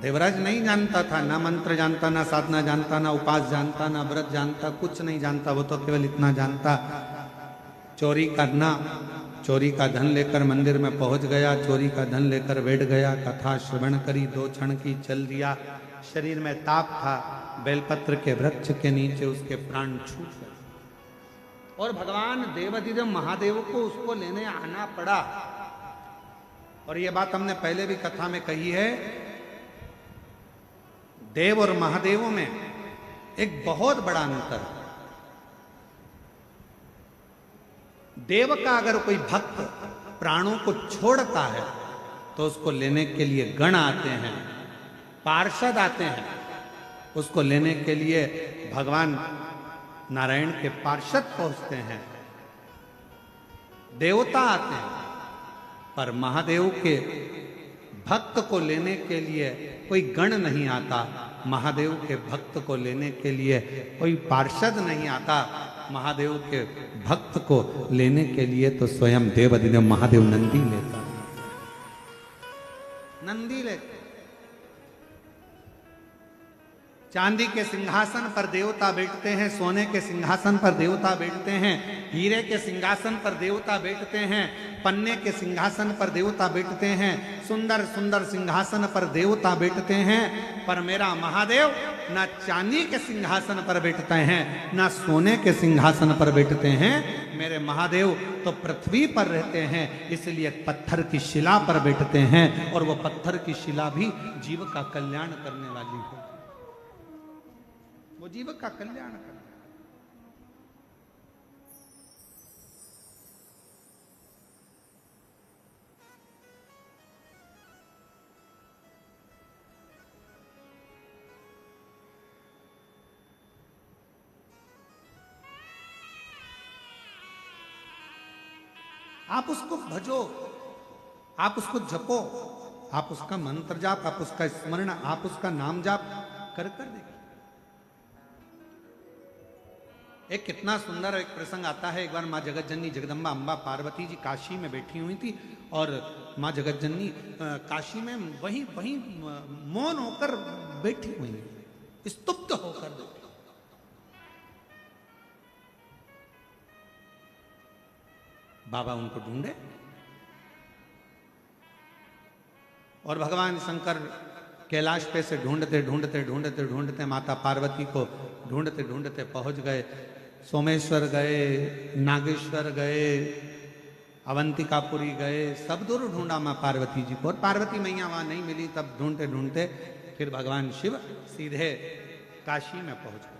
Speaker 1: देवराज नहीं जानता था, ना मंत्र जानता, ना साधना जानता, ना उपास जानता, ना व्रत जानता, कुछ नहीं जानता। वो तो केवल इतना जानता, चोरी करना, चोरी का धन लेकर मंदिर में पहुंच गया, चोरी का धन लेकर बैठ गया, कथा श्रवण करी, 2 क्षण की चल दिया, शरीर में ताप था, बेलपत्र के वृक्ष के नीचे उसके प्राण छूट गए और भगवान देवाधिदेव महादेव को उसको लेने आना पड़ा। और ये बात हमने पहले भी कथा में कही है, देव और महादेव में एक बहुत बड़ा अंतर है। देव का अगर कोई भक्त प्राणों को छोड़ता है तो उसको लेने के लिए गण आते हैं, पार्षद आते हैं, उसको लेने के लिए भगवान नारायण के पार्षद पहुंचते हैं, देवता आते हैं। पर महादेव के भक्त को लेने के लिए कोई गण नहीं आता, महादेव के भक्त को लेने के लिए कोई पार्षद नहीं आता। महादेव के भक्त को लेने के लिए तो स्वयं देव अधिदेव महादेव नंदी लेता, नंदी लेता। चांदी के सिंहासन पर देवता बैठते हैं, सोने के सिंहासन पर देवता बैठते हैं, हीरे के सिंहासन पर देवता बैठते हैं, पन्ने के सिंहासन पर देवता बैठते हैं, सुंदर सुंदर सिंहासन पर देवता बैठते हैं। पर मेरा महादेव ना चांदी के सिंहासन पर बैठते हैं, ना सोने के सिंहासन पर बैठते हैं। मेरे महादेव तो पृथ्वी पर रहते हैं, इसलिए पत्थर की शिला पर बैठते हैं, और वो पत्थर की शिला भी जीव का कल्याण करने वाली है, वो जीव का कल्याण करना। आप उसको भजो, आप उसको जपो, आप उसका मंत्र जाप, आप उसका स्मरण, आप उसका नाम जाप कर देखिए। एक कितना सुंदर एक प्रसंग आता है। एक बार माँ जगत जननी जगदम्बा अम्बा पार्वती जी काशी में बैठी हुई थी, और माँ जगत जननी काशी में वहीं वहीं मौन होकर बैठी हुई, स्तुप्त होकर बैठी। बाबा उनको ढूंढे, और भगवान शंकर कैलाश पे से ढूंढते ढूंढते ढूंढते ढूंढते माता पार्वती को ढूंढते ढूंढते पहुंच गए। सोमेश्वर गए, नागेश्वर गए, अवंतिकापुरी गए, सब दूर ढूंढा माँ पार्वती जी को, और पार्वती मैया वहां नहीं मिली। तब ढूंढते ढूंढते फिर भगवान शिव सीधे काशी में पहुंच गए।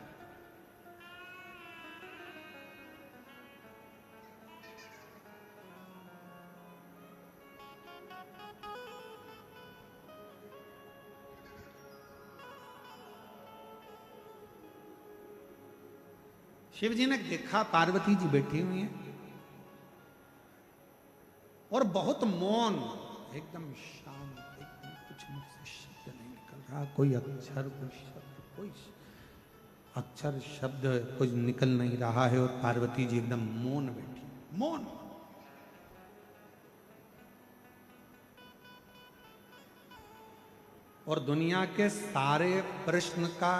Speaker 1: शिव जी ने देखा पार्वती जी बैठी हुई हैं, और बहुत मौन, एकदम शांत, एकदम कुछ मुंह से शब्द नहीं निकल रहा, कोई अक्षर, कोई शब्द, कोई अक्षर शब्द कुछ निकल नहीं रहा है, और पार्वती जी एकदम मौन बैठी, मौन। और दुनिया के सारे प्रश्न का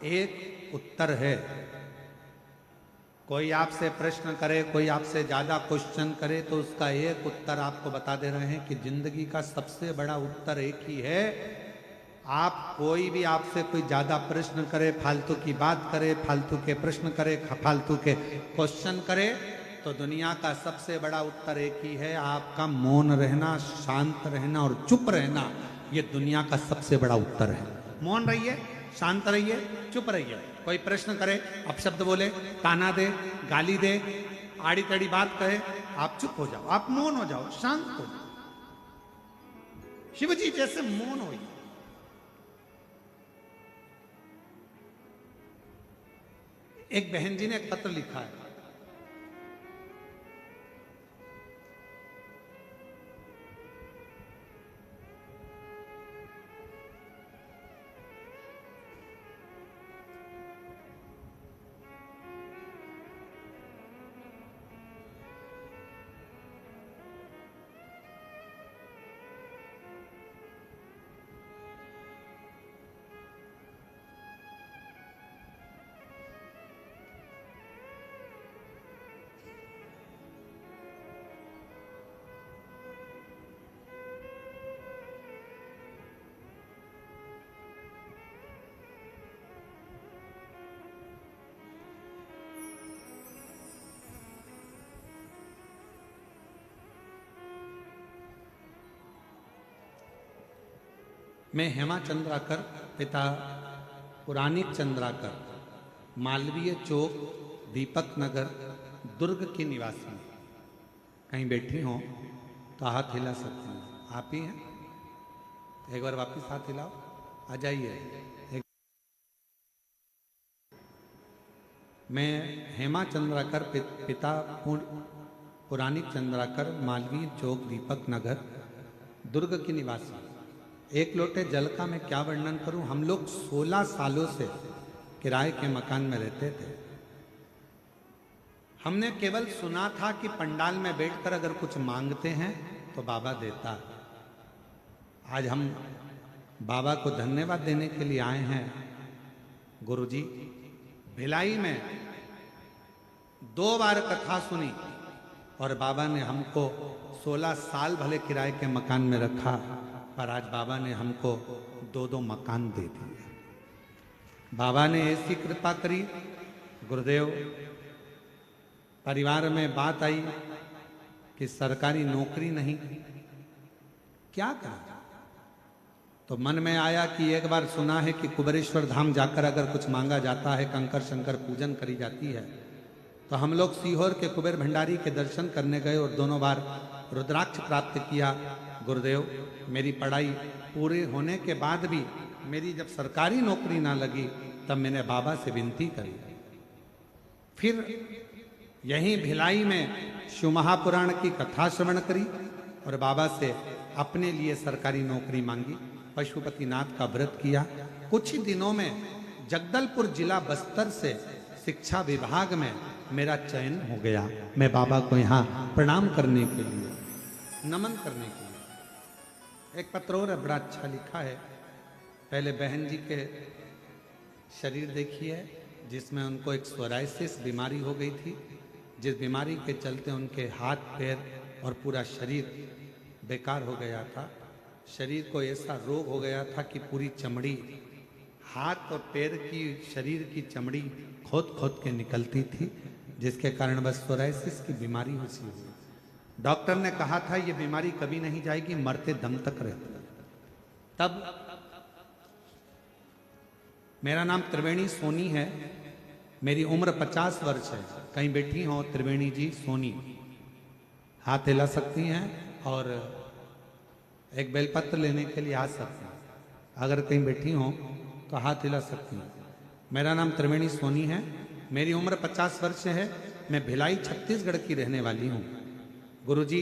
Speaker 1: एक उत्तर है। कोई आपसे प्रश्न करे, कोई आपसे ज्यादा क्वेश्चन करे, तो उसका एक उत्तर आपको बता दे रहे हैं कि जिंदगी का सबसे बड़ा उत्तर एक ही है। आप कोई भी आपसे कोई ज्यादा प्रश्न करे, फालतू की बात करे, फालतू के प्रश्न करे, फालतू के क्वेश्चन करे, तो दुनिया का सबसे बड़ा उत्तर एक ही है, आपका मौन रहना, शांत रहना और चुप रहना। ये दुनिया का सबसे बड़ा उत्तर है। मौन रहिए, शांत रहिए, चुप रहिए। कोई प्रश्न करे, अपशब्द बोले, ताना दे, गाली दे, आड़ी तड़ी बात कहे, आप चुप हो जाओ, आप मौन हो जाओ, शांत हो जाओ, शिव जी जैसे मौन हो। एक बहन जी ने एक पत्र लिखा है, मैं हेमा चंद्राकर पिता पुराणिक चंद्राकर मालवीय चौक दीपक नगर दुर्ग की निवासी हूँ। कहीं बैठी हो तो हाथ हिला सकते हैं, आप ही हैं? एक बार वापस हाथ हिलाओ, आ जाइए। मैं हेमा चंद्राकर पिता पुराणिक चंद्राकर मालवीय चौक दीपक नगर दुर्ग की निवासी। एक लोटे जल का मैं क्या वर्णन करूं। हम लोग 16 सालों से किराए के मकान में रहते थे। हमने केवल सुना था कि पंडाल में बैठकर अगर कुछ मांगते हैं तो बाबा देता। आज हम बाबा को धन्यवाद देने के लिए आए हैं। गुरुजी, भिलाई में 2 बार कथा सुनी और बाबा ने हमको 16 साल भले किराए के मकान में रखा, पर आज बाबा ने हमको 2-2 मकान दे दिए। बाबा ने ऐसी कृपा करी। गुरुदेव, परिवार में बात आई कि सरकारी नौकरी नहीं, क्या करें? तो मन में आया कि एक बार सुना है कि कुबेरेश्वर धाम जाकर अगर कुछ मांगा जाता है, कंकर शंकर पूजन करी जाती है, तो हम लोग सीहोर के कुबेर भंडारी के दर्शन करने गए और दोनों बार रुद्राक्ष प्राप्त किया। गुरुदेव, मेरी पढ़ाई पूरे होने के बाद भी मेरी जब सरकारी नौकरी ना लगी तब मैंने बाबा से विनती करी। फिर यहीं भिलाई में शिव महापुराण की कथा श्रवण करी और बाबा से अपने लिए सरकारी नौकरी मांगी। पशुपतिनाथ का व्रत किया। कुछ ही दिनों में जगदलपुर जिला बस्तर से शिक्षा विभाग में मेरा चयन हो गया। मैं बाबा को यहाँ प्रणाम करने के लिए, नमन करने के लिए। एक पत्र और बड़ा अच्छा लिखा है। पहले बहन जी के शरीर देखिए, जिसमें उनको एक सोराइसिस बीमारी हो गई थी, जिस बीमारी के चलते उनके हाथ पैर और पूरा शरीर बेकार हो गया था। शरीर को ऐसा रोग हो गया था कि पूरी चमड़ी, हाथ और पैर की, शरीर की चमड़ी खोद खोद के निकलती थी, जिसके कारण बस सोराइसिस की बीमारी हुई। डॉक्टर ने कहा था ये बीमारी कभी नहीं जाएगी, मरते दम तक रहती। तब मेरा नाम त्रिवेणी सोनी है, मेरी उम्र 50 वर्ष है। कहीं बैठी हो त्रिवेणी जी सोनी, हाथ हिला सकती हैं और एक बेलपत्र लेने के लिए आ सकती हैं। अगर कहीं बैठी हो तो हाथ हिला सकती हैं। मेरा नाम त्रिवेणी सोनी है, मेरी उम्र 50 वर्ष है। मैं भिलाई छत्तीसगढ़ की रहने वाली हूँ। गुरुजी,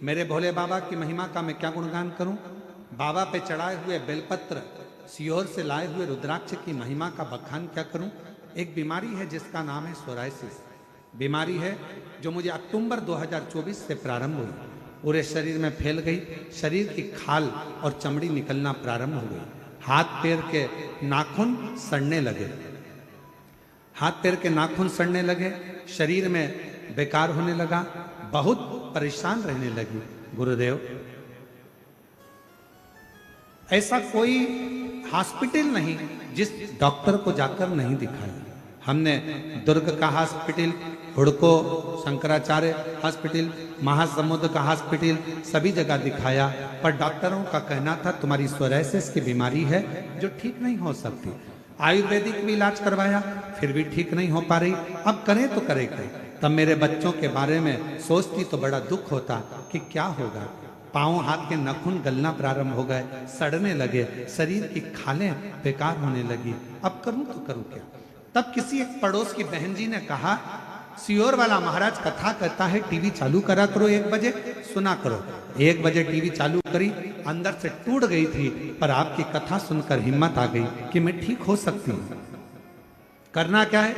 Speaker 1: मेरे भोले बाबा की महिमा का मैं क्या गुणगान करूं? बाबा पे चढ़ाए हुए बेलपत्र, सीहोर से लाए हुए रुद्राक्ष की महिमा का बखान क्या करूं? एक बीमारी है जिसका नाम है सोराइसिस। बीमारी है जो मुझे अक्टूबर 2024 से प्रारंभ हुई, पूरे शरीर में फैल गई। शरीर की खाल और चमड़ी निकलना प्रारंभ हो गई। हाथ पैर के नाखून सड़ने लगे, हाथ पैर के नाखून सड़ने लगे, शरीर में बेकार होने लगा, बहुत परेशान रहने लगी। गुरुदेव, ऐसा कोई हॉस्पिटल नहीं जिस डॉक्टर को जाकर नहीं दिखाया। हमने दुर्ग का हॉस्पिटल, हुड़को शंकराचार्य हॉस्पिटल, महासमुद्र का हॉस्पिटल, सभी जगह दिखाया, पर डॉक्टरों का कहना था तुम्हारी सोराइसिस की बीमारी है जो ठीक नहीं हो सकती। आयुर्वेदिक भी इलाज करवाया, फिर भी ठीक नहीं हो पा रही। अब करें तो करें क्या? तब मेरे बच्चों के बारे में सोचती तो बड़ा दुख होता कि क्या होगा। पांव हाथ के नाखून गलना प्रारंभ हो गए, सड़ने लगे, शरीर की खालें बेकार होने लगी। अब करूं तो करूं क्या? तब किसी एक पड़ोस की बहन जी ने कहा, सीहोर वाला महाराज कथा कहता है, टीवी चालू करा करो 1 बजे, सुना करो। 1 बजे टीवी चालू करी, अंदर से टूट गई थी, पर आपकी कथा सुनकर हिम्मत आ गई कि मैं ठीक हो सकती हूँ। करना क्या है?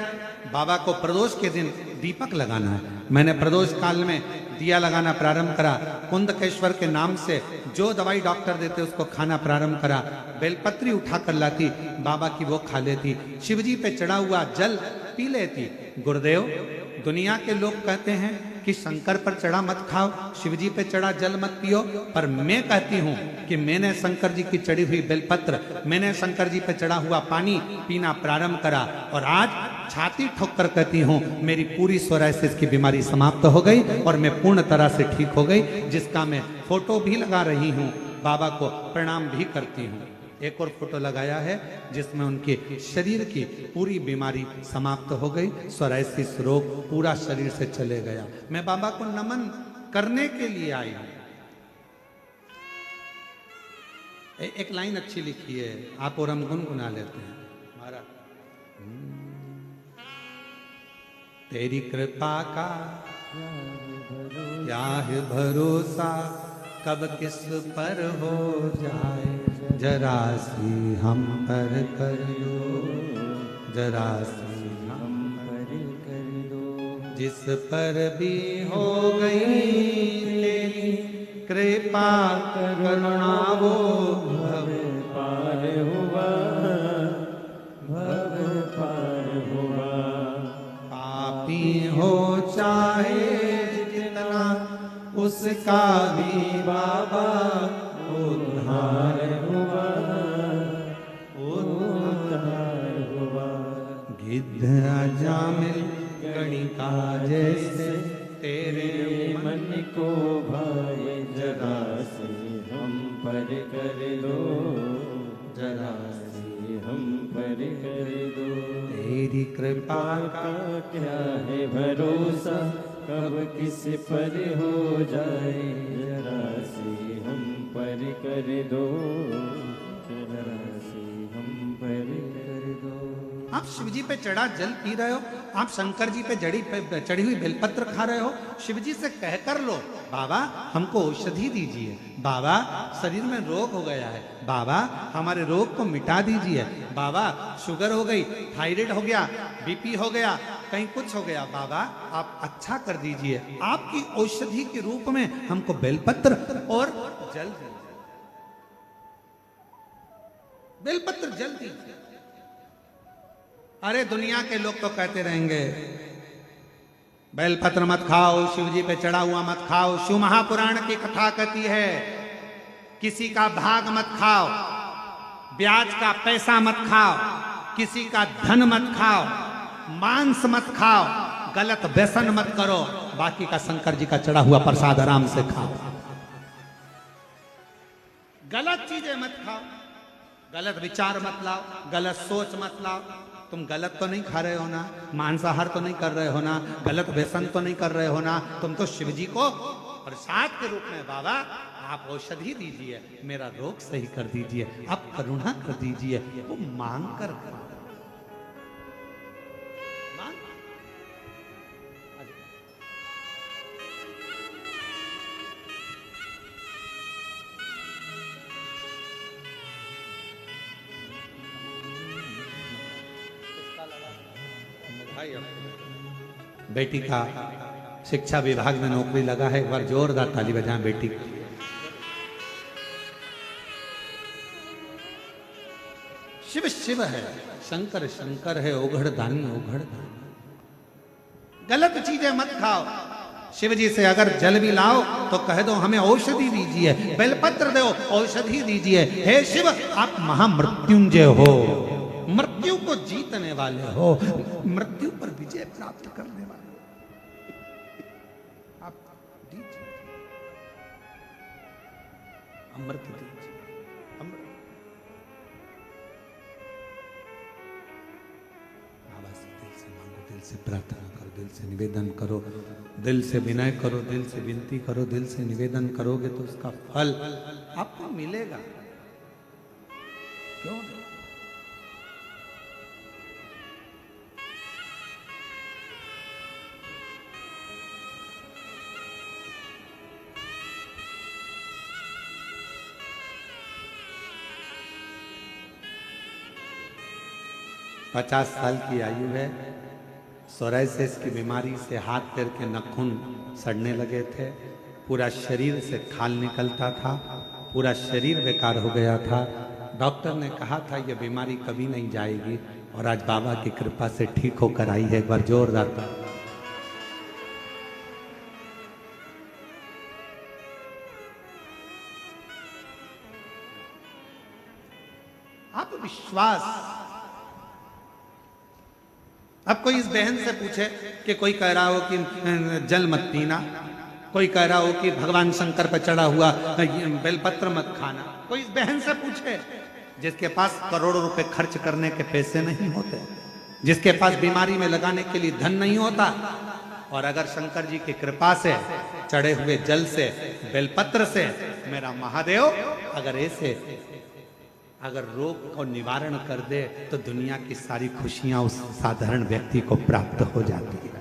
Speaker 1: बाबा को प्रदोष के दिन दीपक लगाना है। मैंने प्रदोष काल में दिया लगाना प्रारंभ करा। कुंदकेश्वर के नाम से जो दवाई डॉक्टर देते उसको खाना प्रारंभ करा। बेलपत्री उठा कर लाती, बाबा की वो खा लेती। शिवजी पे चढ़ा हुआ जल पी लेती। गुरुदेव, दुनिया के लोग कहते हैं कि शंकर पर चढ़ा मत खाओ, शिवजी पे चढ़ा जल मत पियो, पर मैं कहती हूँ कि मैंने शंकर जी की चढ़ी हुई बेलपत्र, मैंने शंकर जी पे चढ़ा हुआ पानी पीना प्रारंभ करा और आज छाती ठोक कर कहती हूँ मेरी पूरी सोराइसिस की बीमारी समाप्त हो गई और मैं पूर्ण तरह से ठीक हो गई, जिसका मैं फोटो भी लगा रही हूँ, बाबा को प्रणाम भी करती हूँ। एक और फोटो लगाया है जिसमें उनके शरीर की पूरी बीमारी समाप्त हो गई, सोराइसिस रोग पूरा शरीर से चले गया। मैं बाबा को नमन करने के लिए आई हूं। एक लाइन अच्छी लिखी है, आप और हम गुनगुना लेते हैं। हमारा तेरी कृपा का क्या है भरोसा, कब किस पर हो जाए, जरा सी हम पर कर दो, जरा सी हम पर कर दो। जिस पर भी हो गई तेरी कृपा करुणा वो भव
Speaker 2: पार हुआ, भव पार हुआ।
Speaker 1: पापी हो चाहे जितना उसका भी बाबा उद्धार
Speaker 2: हुआ, उद्धार हुआ।
Speaker 1: गिद्ध अजामिल गणिका जैसे तेरे
Speaker 2: मन को भाए जरा से हम पर कर दो, जरा से हम पर कर दो।
Speaker 1: तेरी कृपा
Speaker 2: का क्या है भरोसा, कब किस पर हो जाए, जरा से हम पर कर दो, जरा से हम पर कर दो।
Speaker 1: आप शिव जी पे चढ़ा जल पी रहे हो, आप शंकर जी पे चढ़ी हुई बेलपत्र खा रहे हो, शिव जी से कह कर लो बाबा हमको औषधि दीजिए, बाबा शरीर में रोग हो गया है, बाबा हमारे रोग को मिटा दीजिए, बाबा शुगर हो गई, थायराइड हो गया, बीपी हो गया, कहीं कुछ हो गया, बाबा आप अच्छा कर दीजिए। आपकी औषधि के रूप में हमको बेलपत्र और जल दीजिए, बेलपत्र जल दीजिए। अरे दुनिया के लोग तो कहते रहेंगे बेलपत्र मत खाओ, शिव जी पे चढ़ा हुआ मत खाओ। शिव महापुराण की कथा कहती है किसी का भाग मत खाओ, ब्याज का पैसा मत खाओ, किसी का धन मत खाओ, मांस मत खाओ, गलत व्यसन मत करो, बाकी का शंकर जी का चढ़ा हुआ प्रसाद आराम से खाओ। गलत चीजें मत खाओ, गलत विचार मत लाओ, गलत सोच मत लाओ। तुम गलत तो नहीं खा रहे हो ना, मांसाहार तो नहीं कर रहे हो ना, गलत व्यसन तो नहीं कर रहे हो ना, तुम तो शिव जी को प्रसाद के रूप में बाबा आप औषधि दीजिए, मेरा रोग सही कर दीजिए, आप करुणा कर दीजिए। वो मांग कर मांग। बेटी का शिक्षा विभाग में नौकरी लगा है, एक बार जोरदार ताली बजाएं बेटी। शिव शिव है, शंकर शंकर है, ओघड़ दानी ओघड़ दानी। गलत चीजें मत खाओ। शिव जी से अगर जल भी लाओ तो कह दो हमें औषधि दीजिए, बेलपत्र दो औषधि दीजिए। हे शिव आप महामृत्युंजय हो, मृत्यु को जीतने वाले हो, मृत्यु पर विजय प्राप्त करने वाले आप दीजिए, अमृत दीजिए, अमृत। बाबा से दिल से मांगो, दिल से प्रार्थना करो, दिल से निवेदन करो, दिल से विनय करो, दिल से विनती करो, दिल से निवेदन करोगे तो उसका फल आपको मिलेगा। क्यों नहीं? 50 साल की आयु है, सोराइसिस की बीमारी से हाथ पैर के नाखून सड़ने लगे थे, पूरा शरीर से खाल निकलता था, पूरा शरीर बेकार हो गया था। डॉक्टर ने कहा था यह बीमारी कभी नहीं जाएगी, और आज बाबा की कृपा से ठीक होकर आई है। एक बार जोरदार ताली। आप विश्वास, अब कोई इस बहन से पूछे कि कोई कह रहा हो कि जल मत पीना, कोई कह रहा हो कि भगवान शंकर पर चढ़ा हुआ बेलपत्र मत खाना, कोई इस बहन से पूछे जिसके पास करोड़ों रुपए खर्च करने के पैसे नहीं होते, जिसके पास बीमारी में लगाने के लिए धन नहीं होता, और अगर शंकर जी की कृपा से चढ़े हुए जल से बेलपत्र से मेरा महादेव अगर ऐसे अगर रोग को निवारण कर दे तो दुनिया की सारी खुशियां उस साधारण व्यक्ति को प्राप्त हो जाती है।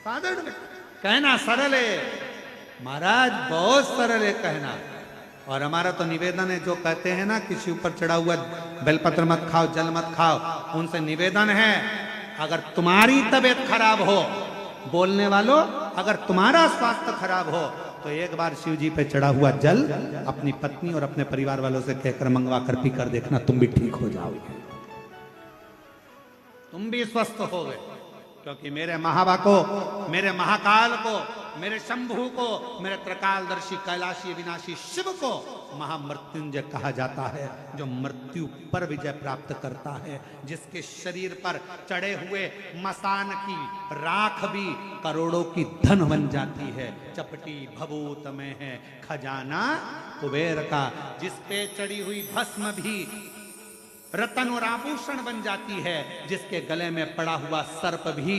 Speaker 1: साधारण कहना सरल है महाराज, बहुत सरल है कहना। और हमारा तो निवेदन है, जो कहते हैं ना किसी ऊपर चढ़ा हुआ बेलपत्र मत खाओ, जल मत खाओ, उनसे निवेदन है अगर तुम्हारी तबीयत खराब हो बोलने वालों, अगर तुम्हारा स्वास्थ्य खराब हो तो एक बार शिव जी पे चढ़ा हुआ जल अपनी पत्नी और अपने परिवार वालों से कहकर मंगवा कर पी कर देखना, तुम भी ठीक हो जाओगे, तुम भी स्वस्थ होगे। क्योंकि मेरे महाबा को, मेरे महाकाल को, मेरे शंभू को, मेरे त्रिकालदर्शी कैलाशी विनाशी शिव को महामृत्युंजय कहा जाता है, जो मृत्यु पर विजय प्राप्त करता है, जिसके शरीर पर चढ़े हुए मसान की राख भी करोड़ों की धन बन जाती है। चपटी भभूत में है खजाना कुबेर का, जिस पे चढ़ी हुई भस्म भी रतन और आभूषण बन जाती है, जिसके गले में पड़ा हुआ सर्प भी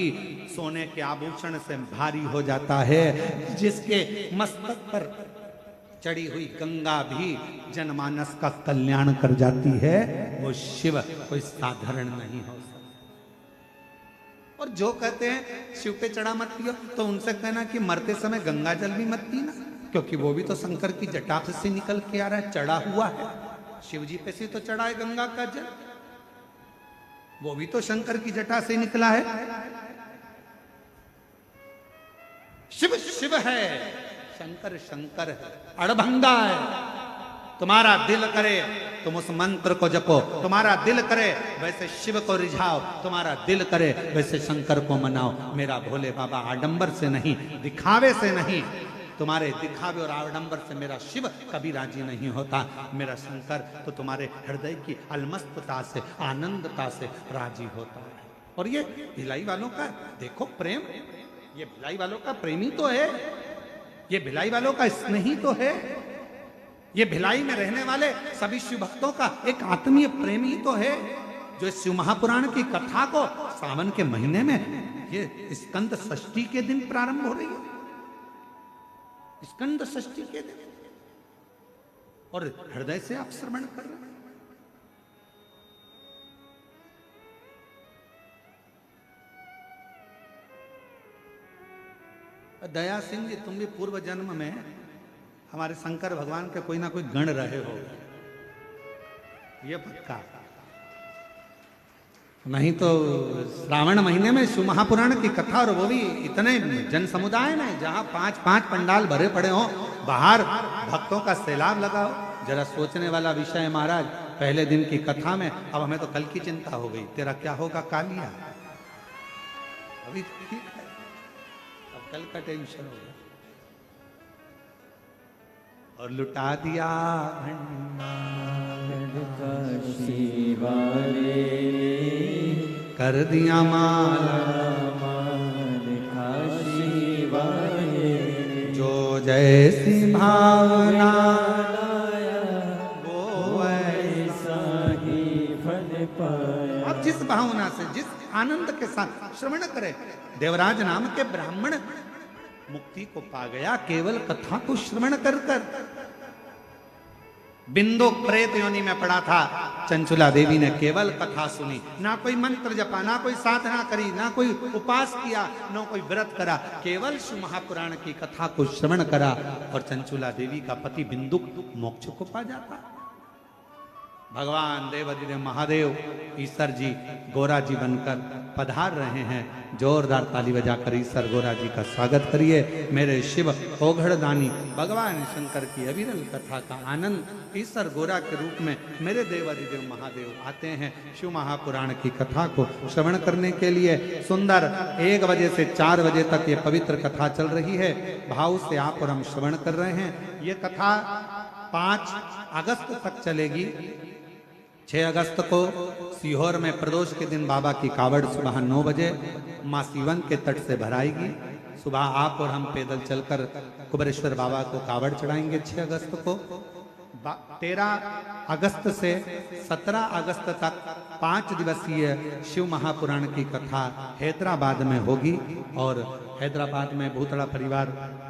Speaker 1: सोने के आभूषण से भारी हो जाता है, जिसके मस्तक पर चढ़ी हुई गंगा भी जनमानस का कल्याण कर जाती है, वो शिव कोई साधारण नहीं हो सकता। और जो कहते हैं शिव पे चढ़ा मत पियो, तो उनसे कहना कि मरते समय गंगा जल भी मत पीना, क्योंकि वो भी तो शंकर की जटा से निकल के आ रहा है, चढ़ा हुआ है। शिव जी पे से तो चढ़ा है गंगा का जल, वो भी तो शंकर की जटा से निकला है। शिव शिव है, शंकर शंकर है, अड़भंगा है। तुम्हारा दिल करे तुम उस मंत्र को जपो, तुम्हारा दिल करे वैसे शिव को रिझाओ, तुम्हारा दिल करे वैसे शंकर को मनाओ। मेरा भोले बाबा आडंबर से नहीं, दिखावे से नहीं, तुम्हारे दिखावे और आडंबर से मेरा शिव कभी राजी नहीं होता। मेरा शंकर तो तुम्हारे हृदय की अलमस्तता से, आनंदता से राजी होता है। और ये भिलाई वालों का देखो प्रेम, ये भिलाई वालों का प्रेमी तो है, ये भिलाई वालों का स्नेही तो है, ये भिलाई में रहने वाले सभी शिव भक्तों का एक आत्मीय प्रेमी तो है, जो शिव महापुराण की कथा को सावन के महीने में ये स्कंद षष्ठी के दिन प्रारंभ हो रही है, स्कंद षष्ठी के दिन, और हृदय से आप श्रवण कर रहे हैं। दया सिंह जी, तुम भी पूर्व जन्म में हमारे शंकर भगवान के कोई ना कोई गण रहे हो, ये पक्का। नहीं तो श्रावण महीने में शिव महापुराण की कथा, और वो भी इतने जन समुदाय में, जहां 5-5 पंडाल भरे पड़े हो, बाहर भक्तों का सैलाब लगाओ। जरा सोचने वाला विषय है महाराज। पहले दिन की कथा में अब हमें तो कल की चिंता हो गई, तेरा क्या होगा कालिया, अभी ठीक है, अब कल का टेंशन हो गया। और लुटा दिया
Speaker 2: शिवारे
Speaker 1: कर दिया माला जो जैसी भावना वो
Speaker 2: ऐसा ही फल पाया।
Speaker 1: अब जिस भावना से, जिस आनंद के साथ श्रवण करे, देवराज नाम के ब्राह्मण मुक्ति को पा गया केवल कथा को श्रवण कर कर। बिंदु प्रेत योनि में पड़ा था, चंचुला देवी ने केवल कथा सुनी, ना कोई मंत्र जपा, ना कोई साधना करी, ना कोई उपास किया, ना कोई व्रत करा, केवल शिव महापुराण की कथा को श्रवण करा, और चंचुला देवी का पति बिंदु मोक्ष को पा जाता। भगवान देवाधिदेव महादेव ईश्वर जी गोरा जी बनकर पधार रहे हैं। जोरदार ताली बजाकर ईश्वर गोरा जी का स्वागत करिए। मेरे शिव ओघड़दानी भगवान शंकर की अविरल कथा का आनंद ईश्वर गोरा के रूप में मेरे देवाधिदेव महादेव आते हैं शिव महापुराण की कथा को श्रवण करने के लिए। सुंदर 1 बजे से 4 बजे तक ये पवित्र कथा चल रही है। भाव से आप और हम श्रवण कर रहे हैं। ये कथा 5 अगस्त तक चलेगी। 6 अगस्त को सीहोर में प्रदोष के दिन बाबा की कावड़ सुबह 9 बजे माँ सीवन के तट से भराएगी। सुबह आप और हम पैदल चलकर कुबेरेश्वर बाबा को कावड़ चढ़ाएंगे 6 अगस्त को। 13 अगस्त से 17 अगस्त तक 5 दिवसीय शिव महापुराण की कथा हैदराबाद में होगी और हैदराबाद में भूतड़ा परिवार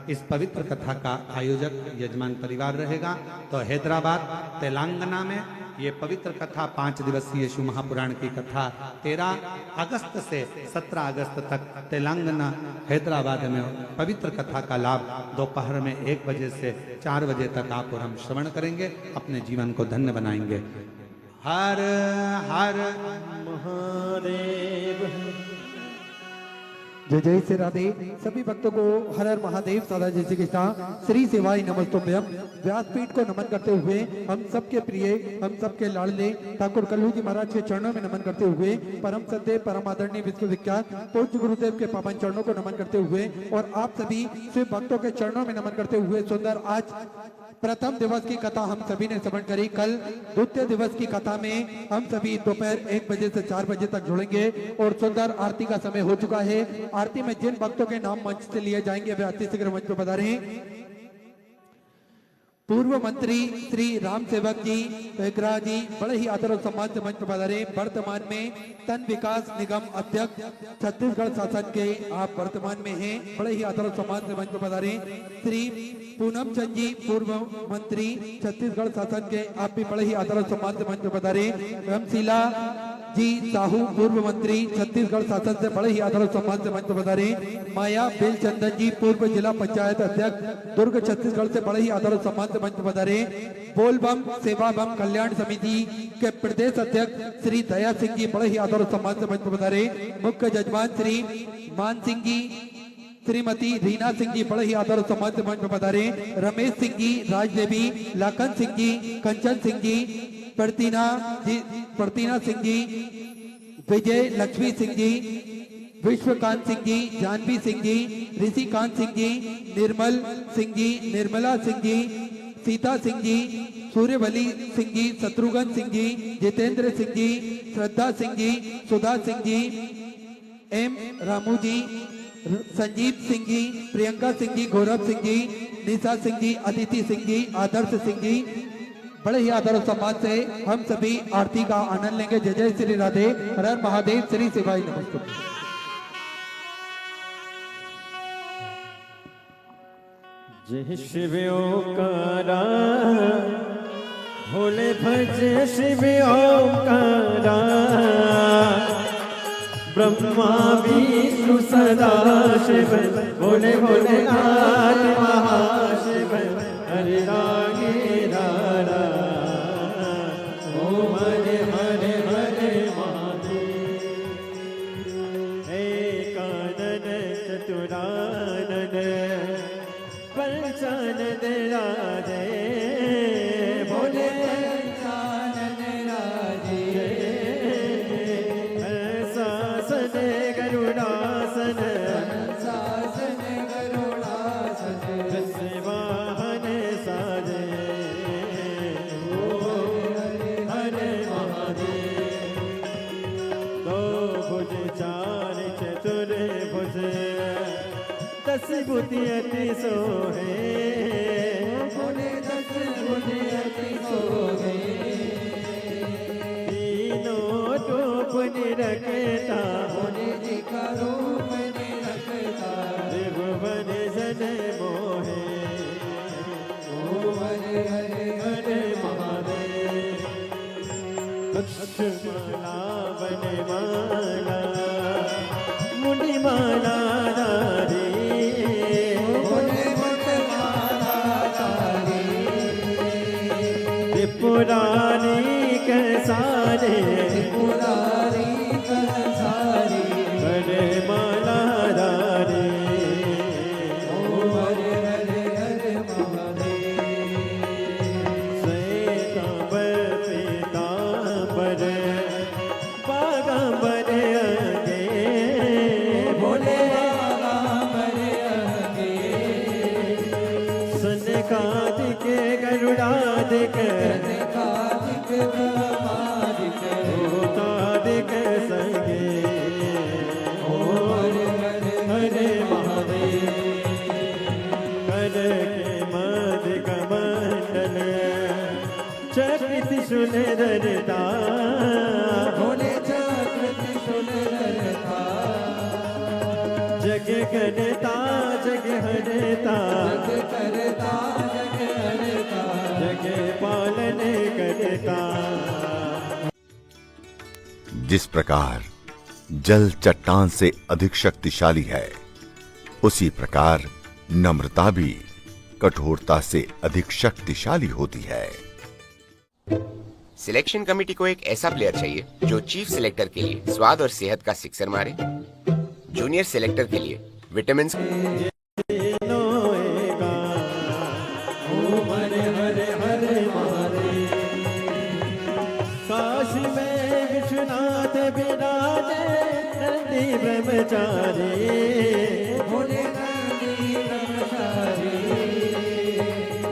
Speaker 1: इस पवित्र कथा का आयोजक यजमान परिवार रहेगा। तो हैदराबाद तेलंगाना में ये पवित्र कथा 5 दिवसीय शिव महापुराण की कथा 13 अगस्त से 17 अगस्त तक तेलंगाना हैदराबाद में पवित्र कथा का लाभ दोपहर में 1 बजे से 4 बजे तक आप और हम श्रवण करेंगे, अपने जीवन को धन्य बनाएंगे। हर हर
Speaker 2: महादेव
Speaker 4: जय जय श्री राधे। सभी भक्तों को हर हर महादेव सदा जय श्री कृष्णा श्री सेवाई नमस्तुभ्यम। व्यासपीठ को नमन करते हुए हम सबके प्रिय, हम सबके लाडले ठाकुर कल्लू जी महाराज के चरणों में नमन करते हुए परम सत्य परम आदरणीय विश्वविख्यात पूज्य गुरुदेव के पावन चरणों को नमन करते हुए और आप सभी शिव भक्तों के चरणों में नमन करते हुए सुंदर आज प्रथम दिवस की कथा हम सभी ने श्रवण करी। कल द्वितीय दिवस की कथा में हम सभी दोपहर 1 बजे से 4 बजे तक जुड़ेंगे और सुंदर आरती का समय हो चुका है। आरती में जिन भक्तों के नाम मंच से लिए जाएंगे वे अति शीघ्र मंच पर पधारें। पूर्व मंत्री श्री राम सेवक जी पेगरा जी बड़े ही आदर और सम्मान से मंच पर पधारे। वर्तमान में तन विकास निगम अध्यक्ष छत्तीसगढ़ शासन के आप वर्तमान में हैं, बड़े ही आदर और सम्मान से मंच पर पधारे। श्री पूनम चंद जी पूर्व मंत्री छत्तीसगढ़ शासन के आप भी बड़े ही आदर और सम्मान से मंच पर पधारे। रामशीला जी साहू पूर्व मंत्री छत्तीसगढ़ शासन से बड़े ही आदर और सम्मान से मंच पर पधारे। माया बेलचंदन जी पूर्व जिला पंचायत अध्यक्ष दुर्ग छत्तीसगढ़ से बड़े ही आदर और सम्मान से मंच पर पधारे। बोलबम सेवा बम कल्याण समिति के प्रदेश अध्यक्ष श्री दया सिंह जी बड़े ही आदर और सम्मान से मंच पर पधारे। मुख्य जजमान श्री मान सिंह जी श्रीमती रीना सिंह जी बड़े ही आदर और सम्मान से मंच पर पधारे। रमेश सिंह जी राजदेवी लाखन सिंह जी कंचन सिंह जी प्रतीना सिंह जी विजय लक्ष्मी सिंह जी विश्वकांत सिंह जी जानवी सिंह जी ऋषिकांत सिंह जी निर्मल सिंह जी निर्मला सिंह जी सीता सिंह जी सूर्यवली सिंह जी शत्रुघ्न सिंह जी जितेंद्र सिंह जी श्रद्धा सिंह जी सुधा सिंह जी एम रामू जी संजीव सिंह जी प्रियंका सिंह जी गौरव सिंह जी निशा सिंह जी अदिति सिंह जी आदर्श सिंह जी बड़े ही आदर और सम्मान से हम सभी आरती का आनंद लेंगे। जय जय श्री राधे। हर हर महादेव। श्री सेवाई नमस्ते।
Speaker 2: जय शिव ओंकारा भोले भज शिव ओंकारा ब्रह्मा विष्णु सदा शिव भोले भोलेनाथ महाशिव हरे रागे रारा ओम हरे हरे हरे महादेव। एकानन चतुरानन पंचानन राधे भोले पंचानन राधे। शासन गरुड़ासन शासन गरुड़ासन वाहन साजे हरे महादेव। दो भुज चार चतुर भुज दस बुद्धि अति सोहे बोले दस बुद्धि अति सोहे। तीनों रूप निरखता बोले जी का रूप निरखता त्रिभुवन जन मोहे हरे हरे हरे महादेव। लक्ष्मणा वनमाला मुनिमाला नारी पुरानी कसारे पुरानी कसारे हरे माला दारे हरे हरे हरे महादेव। श्वेतांबर पीतांबर बागांबर अंगे भोले बागांबर अंगे सनकादिक गरुड़ादिक भूतादिक संगे हरे हरे हरे महादेव। कर के मध्य कमंडल चक्र त्रिशूल धरता भोले चक्र त्रिशूल धरता जग करता जग हरता जग करता जग हरता जग पालन करता।
Speaker 5: जिस प्रकार जल चट्टान से अधिक शक्तिशाली है, उसी प्रकार नम्रता भी कठोरता से अधिक शक्तिशाली होती है।
Speaker 6: सिलेक्शन कमेटी को एक ऐसा प्लेयर चाहिए जो चीफ सिलेक्टर के लिए स्वाद और सेहत का सिक्सर मारे, जूनियर सेलेक्टर के लिए विटामिन
Speaker 2: नोएगा ओ हरे हरे हरे मारे काशी में विश्वनाथ विराजे नंदी ब्रह्मचारी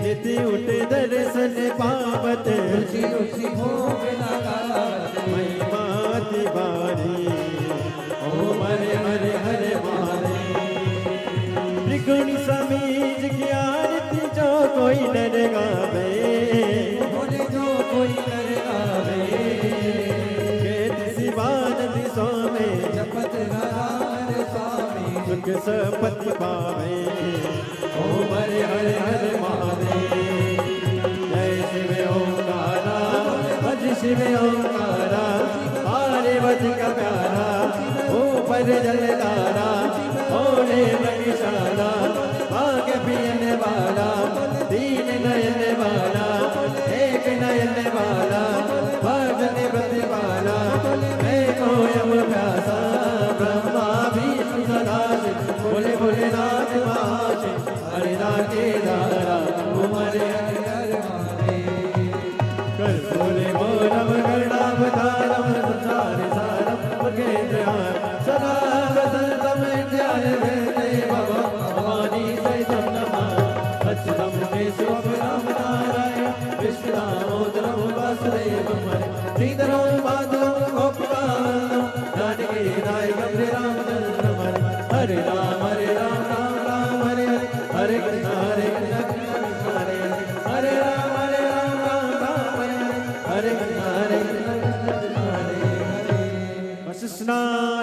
Speaker 2: निधि उठ दर्शन पावत महिमा तिवारी ओ हरे हरे हरे मारे त्रिगुणी समीज की आरती जो कोई नर गावे जो कोई नर गावे केत शिवानंद स्वामी जपत स्वामी सुख सपति पावे